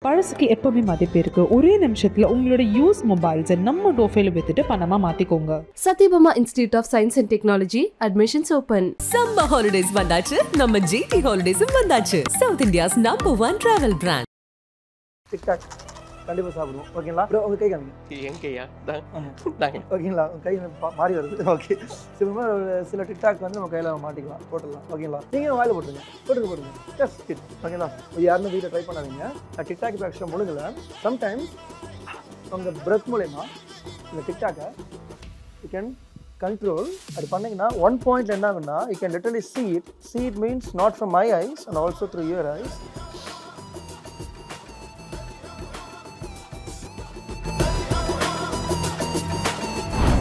பழசுக்கு எப்பவுமே மதிப்பு இருக்கு. ஒரே நிமிஷத்துல உங்களோட யூஸ் மொபைல்ஸை நம்ம டோஃபைல வித்துட்டு பணமா மாத்திக்கோங்க. Sathyabama institute of science and technology admissions open. Summer holidays வந்தாச்சு, நம்ம ஜிடி ஹாலிடேஸும் வந்தாச்சு. South India's number 1 travel brand. Tic Tac கண்டிப்பாக சாப்பிடுவோம். ஓகேங்களா? உங்கள் கை காமிங்க. என் கையா தாங்க. ஓகேங்களா? உங்கள் கை மாறி வருது. ஓகே, சில டிக்டாக் வந்து நம்ம கையில் மாட்டிக்கலாம், போட்டுடலாம். ஓகேங்களா? நீங்கள் வாயில் போட்டுருங்க. Just kid. ஓகேங்களா? இது யாருமே வீட்டில் ட்ரை பண்ணாதீங்க. டிக்டாக் இப்போ ஆக்சுவலாக முழுங்கல. சம்டைம்ஸ் உங்கள் பிரெத் மூலயமா இந்த டிக்டாக்கை யூ கேன் கண்ட்ரோல். அது பண்ணிங்கன்னா 1 பாயிண்ட் என்ன ஆகுன்னா, you can literally see it means not from my eyes and also through your eyes.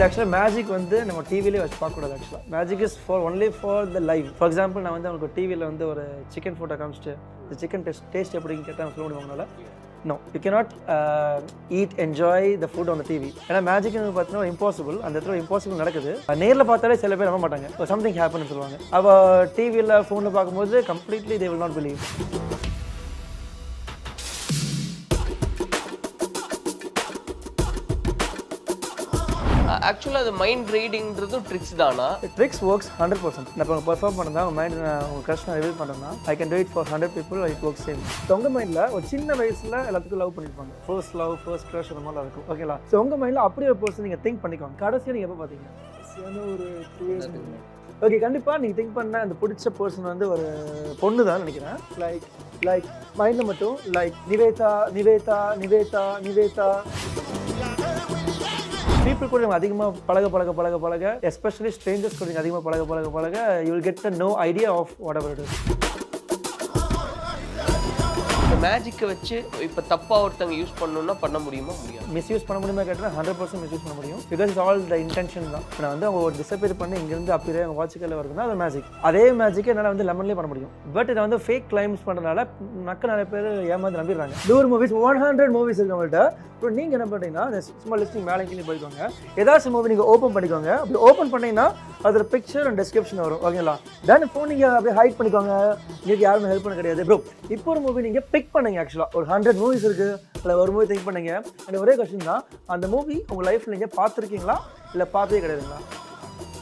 ஆக்சுவலாக மேஜிக் வந்து நம்ம டிவிலே வச்சு பார்க்கக்கூடாது. ஆக்சுவலாக magic is only for the live. For example, நான் வந்து உங்களுக்கு டிவியில் வந்து ஒரு சிக்கன் ஃபோட்டோ காமிச்சிட்டு இந்த சிக்கன் டேஸ்ட் எப்படின்னு கேட்டால் சொல்ல முடியும் உங்களால்? No, you cannot enjoy the food on the TV. ஏன்னா மேஜிக் பார்த்தீங்கன்னா இம்பாசிபிள். அந்த இடத்துல இம்பாசிபிள் நடக்குது. நேரில் பார்த்தாலே சில பேர் நம்ப மாட்டாங்க, சம்திங் ஹேப்பன்னு சொல்லுவாங்க. அப்போ டிவியில் ஃபோனில் பார்க்கும்போது completely they will not believe. ஆக்சுவலாக அது மைண்ட் ரீடிங்கிறதும் ட்ரிக்ஸ் தானா? Tricks works 100%. நான் இப்போ பெர்ஃபார்ம் பண்ணா உங்கள் மைண்ட் உங்கள் கஷ்டம் ரிவீல் பண்ணுறேன்னா I can do it for 100 people. It work same. So உங்கள் மைண்டில் ஒரு சின்ன வயசில் எல்லாத்துக்கும் லவ் பண்ணியிருப்பாங்க. ஃபர்ஸ்ட் லவ், ஃபர்ஸ்ட் க்ரஷ் அந்த மாதிரிலாம் இருக்கும். ஓகேங்களா? ஸோ உங்கள் மைண்டில் அப்படியே ஒரு பர்சன் நீங்கள் திங்க் பண்ணிக்கோங்க. கடைசியாக நீங்கள் எப்போ பார்த்தீங்க? ஒரு 2 years. ஓகே, கண்டிப்பாக நீங்கள் திங்க் பண்ண அந்த பிடிச்ச பர்சன் வந்து ஒரு பொண்ணு தான் நினைக்கிறேன். லைக் மைண்டில் மட்டும் நிவேதா people கூட நம்ம அதிகமாக பழக எஸ்பெஷலி ஸ்ட்ரேஞ்சர்ஸ் கூட அதிகமாக பழக you will get to know idea of whatever it is. இந்த மேஜிக்கை வச்சு இப்போ தப்பாக ஒருத்தங்க யூஸ் பண்ணணும்னா பண்ண முடியுமா? முடியாது. மிஸ்யூஸ் பண்ண முடியுமா கேட்டால் 100% மிஸ்யூஸ் பண்ண முடியும். Because it's all the intention தான். நான் வந்து அவங்க ஒரு டிசப்பியர் பண்ணி இங்கேருந்து அப்படியே அவங்க வாட்சுக்கில் வருதுன்னா அது மேஜிக். அதே மேஜிக்கை என்னால் வந்து லெமன்லேயே பண்ண முடியும். பட் இதை வந்து ஃபேக் கிளைம்ஸ் பண்ணுறதுனால நிறைய பேர் ஏமாந்து நம்பிடுறாங்க. 100 மூவிஸ் 100 மூவிஸ் இருக்கு நம்மள்ட்ட. இப்போ நீங்கள் என்ன பண்ணுறீங்கன்னா சும்மா லிஸ்டிங் மேலே கீழே போய்க்கோங்க. ஏதாச்சும் மூவி நீங்கள் ஓப்பன் பண்ணிக்கோங்க. அப்படி ஓப்பன் பண்ணிங்கன்னா அதில் பிக்சர் அண்ட் டிஸ்கிரிப்ஷன் வரும். ஓகேங்களா? தென் ஃபோன் நீங்கள் அப்படியே ஹைட் பண்ணிக்கோங்க. உங்களுக்கு யாருமே ஹெல்ப் பண்ண கிடையாது. ப்ரோ, இப்போ ஒரு மூவி நீங்கள் பிக் பண்ணுங்க. ஆக்சுவலாக ஒரு 100 மூவிஸ் இருக்குது, அதில் ஒரு மூவி திங்க் பண்ணுங்க. அண்ட் ஒரே கொஸ்டின் தான், அந்த மூவி உங்கள் லைஃப்பில் நீங்கள் பார்த்துருக்கீங்களா இல்லை பார்த்ததே கிடையாதுங்களா?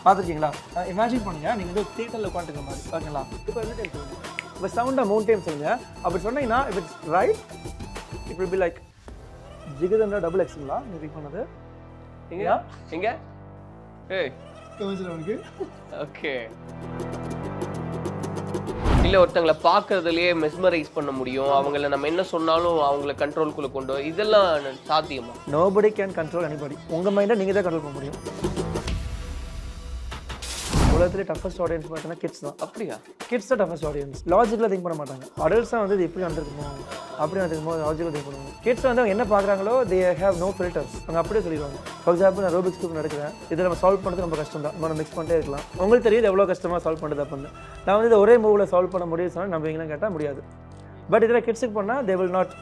பார்த்துருக்கீங்களா? இமேஜின் பண்ணுங்கள், நீங்கள் வந்து தியேட்டரில் உட்காந்துருக்க மாதிரி. ஓகேங்களா? இப்போ என்ன டைம் சொல்லுங்கள், இப்போ சவுண்டாக 3 டைம் சொல்லுங்கள். அப்படி சொன்னீங்கன்னா if it's right it will be like jigarthanda double எக்ஸுங்களா நீங்கள் திங்க் பண்ணது? எங்க ஏய் உனக்கு ஓகே. இல்லை, ஒருத்தங்களை பார்க்கறதுலேயே மெஸ்மரைஸ் பண்ண முடியும். அவங்கள நம்ம என்ன சொன்னாலும் அவங்கள கண்ட்ரோல்குள்ளே கொண்டு இதெல்லாம் சாத்தியமா? Nobody can control anybody. உங்கள் மைண்டை நீங்கள் தான் கண்ட்ரோல் பண்ண முடியும். உலகத்திலே டஃபஸ்ட் ஆடியன்ஸ் பார்த்தீங்கன்னா கிட்ஸ் தான். அப்படியா? கிட்ஸ் தான் டஃபஸ்ட் ஆடியன்ஸ். லாஜிக்கில் திங்க் பண்ண மாட்டாங்க. அடல்ட்ஸாக வந்து இது எப்படி வந்துருக்குமோ அப்படி வந்துருக்குமோ லாஜிக்கில் திங்க் பண்ணுவாங்க. கிட்ஸ் வந்து அவங்க என்ன பார்க்குறாங்களோ தே ஹேவ் நோ ஃபில்டர்ஸ். அவங்க அப்படியே சொல்லிடுவாங்க. ஃபார் எக்ஸாம்பிள், நான் ரோபிக்ஸ் கியூப் நடக்கிறேன். இதை நம்ம சால்வ் பண்ணுறது ரொம்ப கஷ்டம் தான். நம்ம மிக்ஸ் பண்ணிட்டே இருக்கலாம். உங்களுக்கு தெரியுது எவ்வளோ கஷ்டமாக சால்வ் பண்ணுறது அப்படின்னு. நான் வந்து இதை ஒரே மூவில் சால்வ் பண்ண முடியும் சொன்னால் நம்பிங்களா கேட்டால் முடியாது. பட் இதில் கிட்ஸுக்கு பண்ணால் தே வில் நாட்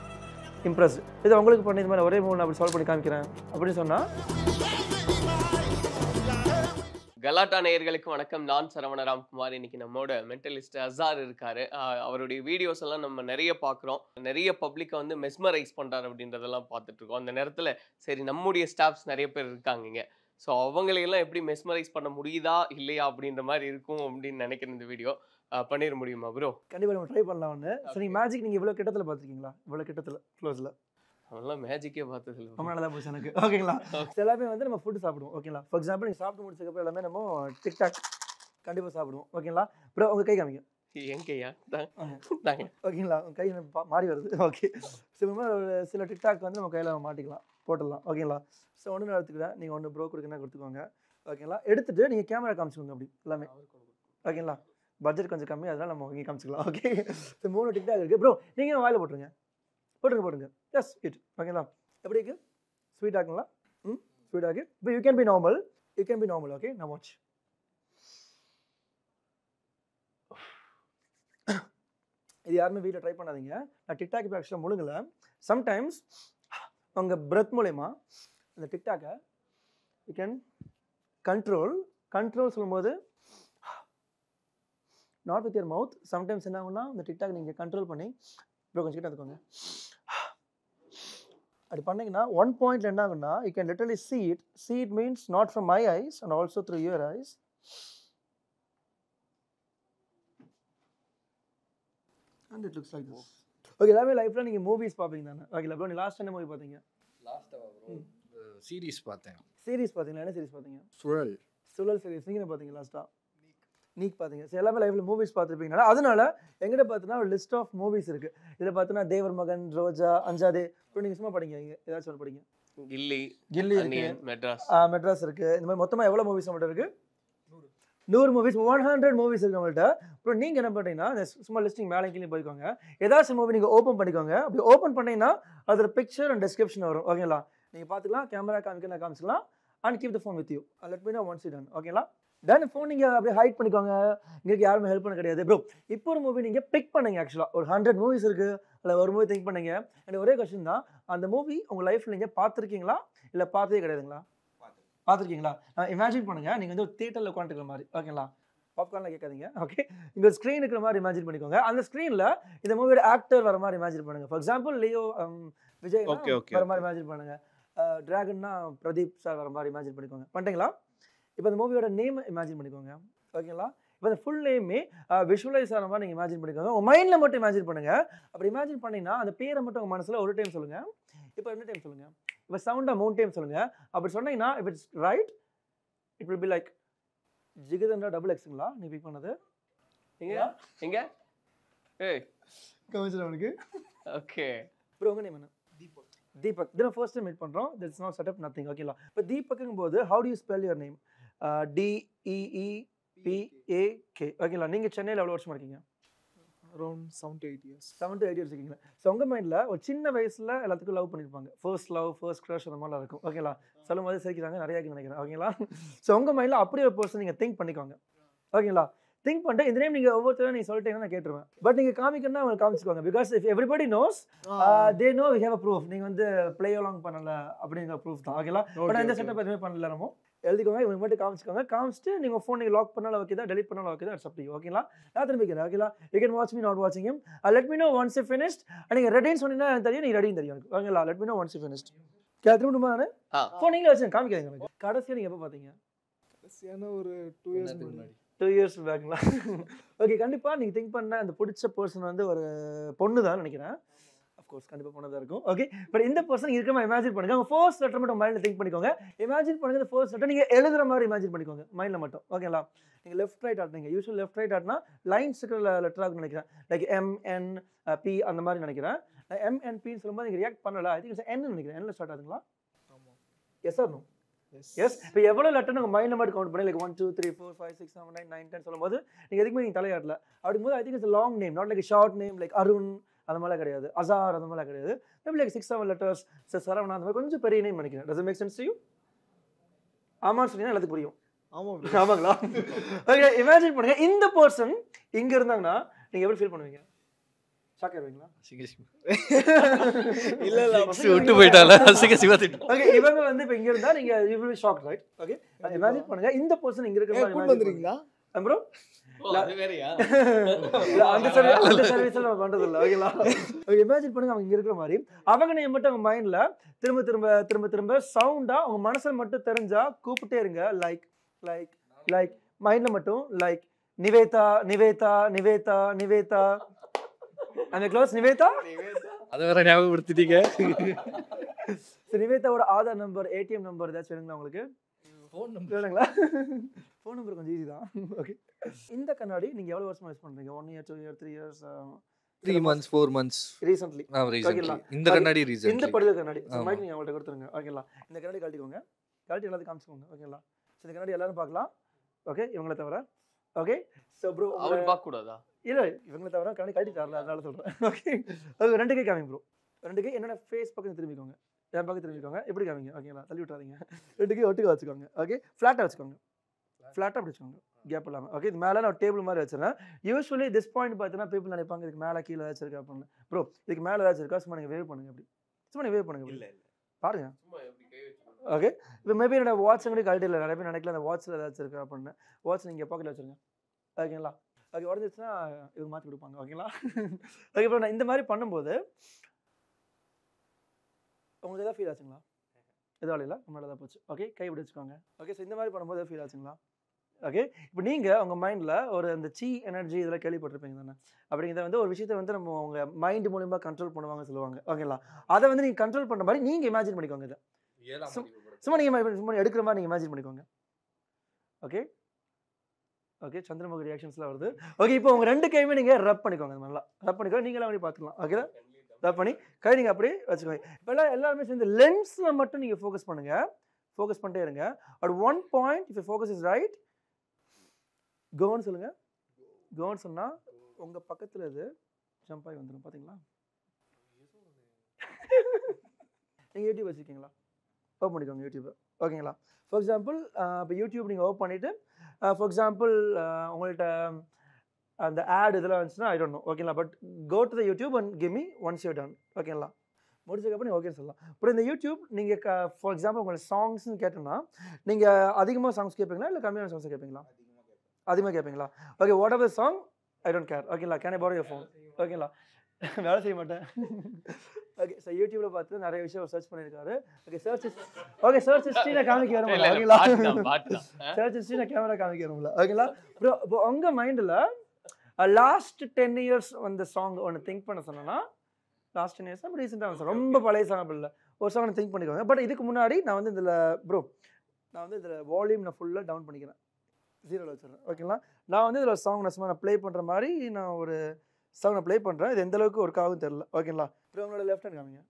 இம்ப்ரெஸ். இது உங்களுக்கு பண்ணி இது மாதிரி ஒரே மூவில் அப்படி சால்வ் பண்ணி காமிக்கிறேன் அப்படின்னு சொன்னால். கலாட்டா நேயர்களுக்கு வணக்கம். நான் சரவண ராம்குமார். இன்னைக்கு நம்மோட மென்டலிஸ்ட் அசார் இருக்காரு. அவருடைய வீடியோஸ் எல்லாம் நம்ம நிறைய பார்க்குறோம். நிறைய பப்ளிக்கை வந்து மெஸ்மரைஸ் பண்ணுறாரு அப்படின்றதெல்லாம் பார்த்துட்டு இருக்கோம். அந்த நேரத்தில் சரி, நம்முடைய ஸ்டாஃப்ஸ் நிறைய பேர் இருக்காங்க இங்கே. ஸோ அவங்களையெல்லாம் எப்படி மெஸ்மரைஸ் பண்ண முடியுதா இல்லையா அப்படின்ற மாதிரி இருக்கும் அப்படின்னு நினைக்கிறேன். இந்த வீடியோ பண்ணிட முடியுமா ப்ரோ? கண்டிப்பாக நம்ம ட்ரை பண்ணலாம் ஒன்று. ஸோ நீங்கள் மேஜிக் நீங்கள் இவ்வளோ கிட்டத்தில் பார்த்துருக்கீங்களா? இவ்வளோ கிட்டத்தில் க்ளோஸில் அதெல்லாம் மேஜிக்கே பார்த்ததில்ல. ரொம்ப நல்லா போச்சு எனக்கு. ஓகேங்களா? எல்லாமே வந்து நம்ம ஃபுட்டு சாப்பிடுவோம். ஓகேங்களா? ஃபார் எக்ஸாம்பிள், நீங்கள் சாப்பிட்டு முடிச்சதுக்கப்புறம் எல்லாமே நம்ம டிக்டாக் கண்டிப்பாக சாப்பிடுவோம். ஓகேங்களா? ப்ரோ, உங்கள் கை காமிங்க. என் கையா தாங்க. ஓகேங்களா? உங்கள் கை மாறி வருது. ஓகே, சில டிக்டாக் வந்து நம்ம கையில் மாட்டிக்கலாம், போட்டுடலாம். ஓகேங்களா? ஸோ ஒன்று நான் எடுத்துக்கிறேன். நீங்கள் ஒன்று ப்ரோ கொடுக்குன்னா கொடுத்துக்கோங்க. ஓகேங்களா? எடுத்துகிட்டு நீங்கள் கேமரா காமிச்சுக்கோங்க அப்படி எல்லாமே. ஓகேங்களா? பட்ஜெட் கொஞ்சம் கம்மி, அதனால் நம்ம இங்கே காமிச்சிக்கலாம். ஓகே, ஸோ 3 டிக்டாக் இருக்குது. ப்ரோ, நீங்கள் வாயில் போட்டுருங்க. போட்டுருங்க. Yes sweet. ஓகேங்களா? எப்படி இருக்குது? ஸ்வீட் ஆகுங்களா? ஸ்வீட் ஆகு. இப்போ you can be normal. Okay, நான் வாட்ச். இது யாருமே வீட்டில் ட்ரை பண்ணாதீங்க. நான் டிக்டாக் இப்போ ஆக்சுவலாக முழுங்கல. சம்டைம்ஸ் உங்கள் பிரெத் மூலயமா அந்த டிக்டாக்கை யூ கேன் கண்ட்ரோல் சொல்லும்போது not with your mouth. Sometimes என்ன ஆகும்னா இந்த டிக்டாக் நீங்கள் கண்ட்ரோல் பண்ணி ப்ரோ கொஞ்சம் கிட்ட எடுத்துக்கோங்க. அப்படி பண்ணீங்கன்னா ஒன் பாயிண்ட்ல என்ன ஆகும்னா you can literally see it means not from my eyes and also through your eyes. And it looks like this. Okay, எல்லாமே லைஃப்ல நீங்க மூவிஸ் பாப்பீங்க தானே? ஓகே ப்ரோ, நீ லாஸ்ட் என்ன மூவி பாத்தீங்க? சீரிஸ் பார்த்தேன். சீரிஸ் பாத்தீங்களா? என்ன சீரிஸ் பாத்தீங்க? சுழல் சீரிஸ். நீங்க என்ன பாத்தீங்க லாஸ்டா? நீக் பாத்தீங்க. சரி, எல்லாமே லைஃப்ல மூவிஸ் பார்த்துருப்பீங்கனால அதனால எங்கிட்ட பார்த்தீங்கன்னா ஒரு லிஸ்ட் ஆஃப் மூவிஸ் இருக்கு. இதில் பார்த்தீங்கன்னா தேவர் மகன், ரோஜா, அஞ்சாதே. இப்போ நீங்கள் சும்மா படிங்க, ஏதாச்சும் ஒன்று படிங்க. கில்லி இருக்கு, மெட்ராஸ் இருக்கு. இந்த மாதிரி மொத்தமாக எவ்வளோ மூவிஸ் நம்மகிட்ட இருக்கு? 100 மூவிஸ், 100 மூவிஸ் இருக்கு நம்மள்ட்ட. அப்புறம் நீங்கள் என்ன பண்ணுறீங்கன்னா சும்மா லிஸ்டிங் மேலே கீழே போய்க்கோங்க. ஏதாச்சும் மூவி நீங்கள் ஓப்பன் பண்ணிக்கோங்க. அப்படி ஓப்பன் பண்ணீங்கன்னா அதோட பிக்சர் அண்ட் டிஸ்கிரிப்ஷன் வரும். ஓகேங்களா? நீங்கள் பார்த்துக்கலாம், கேமரா காமிச்சிக்கலாம். And keep the phone with you. Let me know once you done. ஓகேங்களா? தென் ஃபோன் நீங்கள் அப்படியே ஹைட் பண்ணிக்கோங்க. உங்களுக்கு யாருமே ஹெல்ப் பண்ண கிடையாது. ப்ரோ, இப்போ ஒரு மூவி நீங்கள் பிக் பண்ணுங்க. ஆக்சுவலாக ஒரு 100 மூவிஸ் இருக்குது, அதில் ஒரு மூவி திங்க் பண்ணுங்க. அண்ட் ஒரே கொஸ்டின் தான், அந்த மூவி உங்கள் லைஃப்பில் நீங்கள் பார்த்துருக்கீங்களா இல்லை பார்த்ததே கிடையாதுங்களா? பார்த்துருக்கீங்களா? இமேஜின் பண்ணுங்கள், நீங்கள் வந்து ஒரு தியேட்டரில் உட்காந்துருக்கிற மாதிரி. ஓகேங்களா? பாப்கார்னில் கேட்காதீங்க. ஓகே, இங்கே ஒரு ஸ்க்ரீன் இருக்கிற மாதிரி இமேஜின் பண்ணிக்கோங்க. அந்த ஸ்க்ரீனில் இந்த மூவியோட ஆக்டர் வர மாதிரி இமேஜின் பண்ணுங்கள். ஃபார் எக்ஸாம்பிள் லியோ, விஜய் வர மாதிரி இமேஜின் பண்ணுங்கள். டிராகன்னா பிரதீப் சார் வர மாதிரி இமேஜின் பண்ணிக்கோங்க. பண்ணிட்டீங்களா? இப்போ அந்த மூவியோட நேம் இமேஜின் பண்ணிக்கோங்க. ஓகேங்களா? இப்போ அந்த ஃபுல் நேமே விஷுவலைஸ் ஆகிற மாதிரி நீங்கள் இமேஜின் பண்ணிக்கோங்க. உங்கள் மைண்டில் மட்டும் இமேஜின் பண்ணுங்கள். அப்படி இமேஜின் பண்ணிங்கன்னா அந்த பேரை மட்டும் உங்கள் மனசில் ஒரு டைம் சொல்லுங்கள். இப்போ 2 டைம் சொல்லுங்கள். இப்போ சவுண்டாக 3 டைம் சொல்லுங்கள். அப்படி சொன்னீங்கன்னா if it's right it will be like jigarthanda double எக்ஸுங்களா நீங்கள் பிக் பண்ணது? எங்க கமிஷன் அவனுக்கு. ஓகே ப்ரோ, உங்கள் நேம் என்ன? தீபக். இதில் ஃபர்ஸ்ட் டைம் மீட் பண்ணுறோம். திட்ஸ் நாட் செட்டப் நத்திங். ஓகேங்களா? இப்போ தீபக்குங்கும் போது how to you spell your name? DEEPAK. ஓகேங்களா? நீங்கள் சென்னையில் எவ்வளோ வருஷமா இருக்கீங்க? Around 7 to 8 years. 7 to 8 years இருக்கீங்களா? ஸோ உங்கள் மைண்டில் ஒரு சின்ன வயசில் எல்லாத்துக்கும் லவ் பண்ணியிருப்பாங்க. ஃபர்ஸ்ட் லவ், ஃபர்ஸ்ட் க்ரஷ் அந்த மாதிரிலாம் இருக்கும். ஓகேங்களா? சொல்லும் போது சிரிக்கிறாங்க, நிறையா நினைக்கிறேன். ஓகேங்களா? ஸோ உங்கள் மைண்டில் அப்படி ஒரு பர்சன் நீங்கள் திங்க் பண்ணிக்கோங்க. ஓகேங்களா? திங்க் பண்ணிட்டு இந்த நேம் நீங்கள் ஒவ்வொருத்தரும் நீங்கள் சொல்லிட்டீங்கன்னா நான் கேட்டுருவேன். பட் நீங்கள் காமிக்கணும்னா அவங்க காமிச்சுக்கோங்க. Because if everybody knows they know we have a proof. நீங்கள் வந்து ப்ளே அலாங் பண்ணல அப்படிங்கிற ப்ரூஃப் தான். ஓகேங்களா? பட் இந்த செட்டப் எதுவுமே பண்ணல. நம்ம எழுதிக்கோங்க, இவங்க மட்டும் காமிச்சுக்கோங்க. காமிச்சிட்டு நீங்கள் ஃபோன் நீங்கள் லாக் பண்ணாலும் ஓகே தான், டெலிட் பண்ணாலும் ஓகே தான். It's up to you. ஓகேங்களா? நான் திரும்பிக்கிறேன். ஓகேங்களா? You can watch me, not வாட்சிங் him. Let me know once you finished. நீங்கள் ரெடின்னு சொன்னீங்கன்னா எனக்கு தெரியும், நீங்கள் ரெடின்னு தெரியும் எனக்கு. ஓகேங்களா? Let me know once you finished. திரும்ப நான் ஃபோன் நீங்களே வச்சு காமிக்கிறேன் எனக்கு. கடைசியாக நீங்கள் எப்போ பார்த்தீங்க? கடைசியான ஒரு 2 years முன்னாடி. 2 years பேக்குங்களா? ஓகே, கண்டிப்பாக நீங்கள் திங்க் பண்ண அந்த பிடிச்ச பர்சன் வந்து ஒரு பொண்ணு தான் நினைக்கிறேன். அஃப்கோர்ஸ் கண்டிப்பாக பொண்ணு தான் இருக்கும். ஓகே, பட் இந்த பர்சன் இருக்கிற மாதிரி இமேஜின் பண்ணுங்க. உங்கள் ஃபர்ஸ்ட் லெட்டர் மட்டும் மைண்டில் திங்க் பண்ணிக்கோங்க. இமேஜின் பண்ணுங்க. இந்த ஃபர்ஸ்ட் லெட்டர் நீங்கள் எழுதுற மாதிரி இமேஜின் பண்ணிக்கோங்க மைண்டில் மட்டும். ஓகேங்களா? நீங்கள் லெஃப்ட் ரைட் ஆட்டினீங்க. யூஸ்வல் லெஃப்ட் ரைட் ஆட்டினா லைன்ஸ் இருக்கிற லெட்டராக நினைக்கிறேன். லைக் MNP அந்த மாதிரி நினைக்கிறேன். MNPன்னு சொல்லும்போது நீங்கள் ரியாக்ட் பண்ணல. ஐ திங்க் N நினைக்கிறேன். Nல ஸ்டார்ட் ஆகுதுங்களா? Yes or no? எஸ். இப்போ எவ்வளோ லெட்டர் உங்கள் மைண்டில் மட்டும் கவுண்ட் பண்ணி லைக் 1 2 3 4 5 6 7 8 9 10 சொல்லும்போது நீங்கள் எதுக்குமே நீங்கள் தலையாடல. அப்படிங்கும்போது I think it's long name, not like short name like Arun அந்த மாதிரிலாம் கிடையாது, அசார் அந்த மாதிரிலாம் கிடையாது. மேபி லைக் 6 7 லெட்டர்ஸ், சரவணா அந்த மாதிரி கொஞ்சம் பெரிய நேம் நினைக்கிறேன். Does it make sense to you? ஆமான்னு சொன்னீங்கன்னா எல்லாத்துக்கும் புரியும். ஆமாங்களா? ஓகே, இமேஜின் பண்ணுங்க. இந்த பர்சன் இங்கே இருந்தாங்கன்னா நீங்கள் எப்படி ஃபீல் பண்ணுவீங்க? ஷாக் ஆயிருவீங்களா? விட்டு போயிட்டால. ஓகே, இவங்க வந்து இப்போ இங்க இருந்தா நீங்க you will be shocked, right? Okay, imagine பண்ணுங்க. இந்த பர்சன் இங்க இருக்கிற மாதிரி கூட்டி வந்துறீங்களா ப்ரோ? அது வேறயா? அந்த சர்வீஸ்ல நம்ம பண்றது இல்ல. ஓகேங்களா? ஓகே, இமேஜின் பண்ணுங்க அவங்க இங்க இருக்கிற மாதிரி. அவங்க நேம் மட்டும் உங்க மைண்ட்ல திரும்ப திரும்ப திரும்ப திரும்ப சவுண்டா உங்க மனசுல மட்டும் தெரிஞ்சா கூப்பிட்டே இருங்க. லைக் லைக் லைக் மைண்ட்ல மட்டும் லைக் நிவேதா நிவேதா நிவேதா நிவேதா. அந்த க்ளோஸ் நிவேதா. அது வேற ஞாபகப்படுத்திட்டீங்க. நிவேதாவோட ஆதார் நம்பர், ஏடிஎம் நம்பர் ஏதாச்சும் வேணுங்களா உங்களுக்கு? ஃபோன் நம்பர் வேணுங்களா? ஃபோன் நம்பர் கொஞ்சம் ஈஸி தான். ஓகே, இந்த கண்ணாடி நீங்க எவ்வளவு வருஷமா யூஸ் பண்றீங்க? 1 year 2 year 3 years 3 months 4 months recently. இந்த கண்ணாடி ரீசன்ட்லி. இந்த படில கண்ணாடி மைக் நீங்க அவங்கள்ட்ட கொடுத்துருங்க. ஓகேங்களா? இந்த கண்ணாடி கழட்டிக்கோங்க. கழட்டி எல்லாத்தையும் காமிச்சுக்கோங்க. ஓகேங்களா? இந்த கண்ணாடி எல்லாரும் பார்க்கலாம். ஓகே, இவங்கள தவிர. ஓகே, சோ ப்ரோ அவர் பார்க்க கூடாதா? இல்ல, இவங்கள தவிர கண்ணாடி கழட்டிட்டார்ல, அதனால சொல்றேன். ஓகே, அது 2 கை காமிங்க ப்ரோ. 2 கை என்னோட ஃபேஸ் பக்கம் திரும்பிக்கோங்க. என் பக்கம் திரும்பிக்கோங்க. எப்படி காமிங்க? ஓகேங்களா? தள்ளி விட்டுறாதீங்க. 2 கை ஒட்டுக்க வச்சுக்கோங்க. ஓகே, ஃப்ளாட்டா வச்சுக்கோங்க. ஃப்ளாட்டா அப்படி வச்சுக்கோங்க, கேப் இல்லாம. ஓகே, இது மேலே நான் டேபிள் மாதிரி வச்சிருக்கேன். யூஸ்வலி திஸ் பாயிண்ட் பார்த்தீங்கன்னா பீப்புள் நினைப்பாங்க இதுக்கு மேலே கீழே ஏதாச்சும் இருக்கா அப்படின்னு. ப்ரோ, இதுக்கு மேலே ஏதாச்சும் இருக்கா? சும்மா நீங்கள் வேவ் பண்ணுங்க. அப்படி சும்மா நீங்கள் வேவ் பண்ணுங்க. இல்லை பாருங்க. ஓகே, இப்போ மேபி என்னோட வாட்ச் கூட கழட்டி இல்லை. நிறைய பேர் நினைக்கல அந்த வாட்சில் ஏதாச்சும் இருக்கா அப்படின்னு. வாட்ச் நீங்கள் பாக்கெட்டில் வச்சுருங்க. ஓகேங்களா? ஓகே, உடஞ்சிச்சுன்னா இவங்க மாற்றி கொடுப்பாங்க. ஓகேங்களா? ஓகே ப்ரோ, நான் இந்த மாதிரி பண்ணும்போது உங்களுக்கு எதாவது ஃபீல் ஆச்சுங்களா? எதுவும் இல்லை, நம்மளால தான் போச்சு. ஓகே, கை இப்படி வச்சுக்கோங்க. ஓகே, ஸோ இந்த மாதிரி பண்ணும்போது எதாவது ஃபீல் ஆச்சுங்களா? ஓகே, இப்போ நீங்கள் உங்கள் மைண்டில் ஒரு அந்த சி எனர்ஜி இதெல்லாம் கேள்விப்பட்டிருப்பீங்க தானே? அப்படிங்கிறத வந்து ஒரு விஷயத்தை வந்து நம்ம உங்கள் மைண்டு மூலிமா கண்ட்ரோல் பண்ணுவாங்க சொல்லுவாங்க. ஓகேங்களா? அதை வந்து நீங்கள் கண்ட்ரோல் பண்ணுற மாதிரி நீங்கள் இமேஜின் பண்ணிக்கோங்க. இதை சும்மா நீங்கள் சும்மா எடுக்கிற மாதிரி நீங்கள் இமேஜின் பண்ணிக்கோங்க. ஓகே ஓகே, சந்திரமுகி ரியாக்ஷன்ஸ்லாம் வருது. ஓகே, இப்போ உங்கள் 2 கையுமே நீங்கள் ரப் பண்ணிக்கோங்க. நல்லா ரப் பண்ணிக்கோங்க. நீங்களும் அப்படி பார்த்துக்கலாம். ஓகே, ரப் பண்ணி கை நீங்கள் அப்படியே வச்சுக்கோங்க. இப்போ எல்லாருமே சேர்ந்து லென்ஸில் மட்டும் நீங்கள் ஃபோக்கஸ் பண்ணுங்கள். ஃபோக்கஸ் பண்ணிட்டே இருங்க. At one point if focus is right, கோன்னு சொல்லுங்கள். கோன்னு சொன்னால் உங்கள் பக்கத்தில் இது ஜம்ப் ஆகி வந்துடும். பார்த்தீங்களா? நீங்கள் யூடியூப் வச்சுருக்கீங்களா? ஓப்பன் பண்ணிக்கோங்க யூடியூப். ஓகேங்களா? ஃபார் எக்ஸாம்பிள் இப்போ யூடியூப் நீங்கள் ஓப்பன் பண்ணிவிட்டு ஃபார் எக்ஸாம்பிள் உங்கள்கிட்ட அந்த ஆட் இதெல்லாம் வந்துச்சுன்னா ஐ டோன்ட் நோ. ஓகேங்களா? But go to the YouTube and give me once you done. ஓகேங்களா? முடிச்சதுக்கப்புறம் நீங்கள் ஓகே சொல்லலாம். அப்புறம் இந்த யூடியூப் நீங்கள் ஃபார் எக்ஸாம்பிள் உங்களுக்கு சாங்ஸ்ன்னு கேட்டோன்னா நீங்கள் அதிகமாக சாங்ஸ் கேட்பீங்களா இல்லை கம்மியான சாங்ஸ் கேட்பீங்களா? அதிகமாக கேட்பீங்களா? Okay, what are the song? I don't care. ஓகேங்களா? Can I borrow your phone? ஓகேங்களா? வேலை செய்ய மாட்டேன். ஓகே, ஸோ யூடியூப்பில் பார்த்து நிறைய விஷயம் சர்ச் பண்ணியிருக்காரு. ஓகே, சர்ச் ஹிஸ்ட்ரி நான் காமிக்க வரல. ஓகேங்களா? சர்ச் ஹிஸ்ட்ரி நான் கேமரா காமிக்க வரல. ஓகேங்களா? ப்ரோ, இப்போ உங்கள் மைண்டில் லாஸ்ட் 10 years வந்த சாங் ஒன்று திங்க் பண்ண சொன்னேன்னா, லாஸ்ட் 10 years ரீசெண்டாக வந்து ரொம்ப பழைய சாங் இல்லை, ஒரு சாங் திங்க் பண்ணிக்கோங்க. பட் இதுக்கு முன்னாடி நான் வந்து இதில் நான் வந்து இதில் வால்யூம் நான் ஃபுல்லாக டவுன் பண்ணிக்கிறேன், 0ல் வச்சுருக்கேன். ஓகேங்களா? நான் வந்து இதில் சாங் நான் ப்ளே பண்ணுற மாதிரி நான் ஒரு சாங் நான் ப்ளே பண்ணுறேன். இது எந்த அளவுக்கு ஒர்க் ஆகும் தெரியல. ஓகேங்களா? அப்புறம் உங்களோட லெஃப்ட் ஹேண்ட் காமிங்க.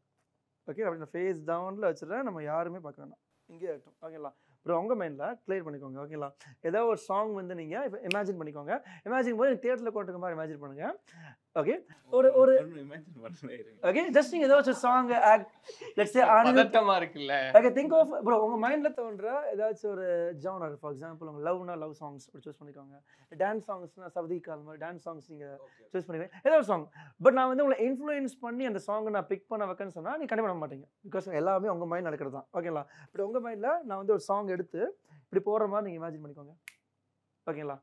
ஓகே, அப்படி நான் ஃபேஸ் டவுனில் வச்சுருக்கேன். நம்ம யாருமே பார்க்க வேண்டாம், இங்கேயே ஆகட்டும். ஓகேங்களா? அப்புறம் உங்கள் மைண்டில் கிளியர் பண்ணிக்கோங்க. ஓகேங்களா? ஏதாவது ஒரு சாங் வந்து நீங்கள் இப்போ இமேஜின் பண்ணிக்கோங்க. இமேஜின் போது தியேட்டரில் கொண்டு மாதிரி இமேஜின் பண்ணுங்கள். ஓகே, ஒரு ஓகே, ஜஸ்ட் நீங்கள் ஏதாச்சும் சாங் லெட்ஸ் சே பதட்டமா இருக்குல்ல. ஓகே, திங்க் ஆஃப் ப்ரோ உங்கள் மைண்டில் தோன்ற ஏதாச்சும் ஒரு ஜானர். ஃபார் எக்ஸாம்பிள் உங்கள் லவ்னா லவ் சாங்ஸ் சூஸ் பண்ணிக்கோங்க. டான்ஸ் சாங்ஸ்னா சவுதிக்கா அந்த மாதிரி டான்ஸ் சாங்ஸ் நீங்கள் சூஸ் பண்ணிக்கோங்க. ஏதோ ஒரு சாங். பட் நான் வந்து உங்களை இன்ஃப்ளூயன்ஸ் பண்ணி அந்த சாங்கை நான் பிக் பண்ண வைக்கன்னு சொன்னால் நீங்கள் கண்டிப்பாக பண்ண மாட்டீங்க. பிகாஸ் எல்லாமே உங்கள் மைண்ட் நடக்கிறது தான். ஓகேங்களா? இப்படி உங்கள் மைண்டில் நான் வந்து ஒரு சாங் எடுத்து இப்படி போடுற மாதிரி நீங்கள் இமேஜின் பண்ணிக்கோங்க. ஓகேங்களா?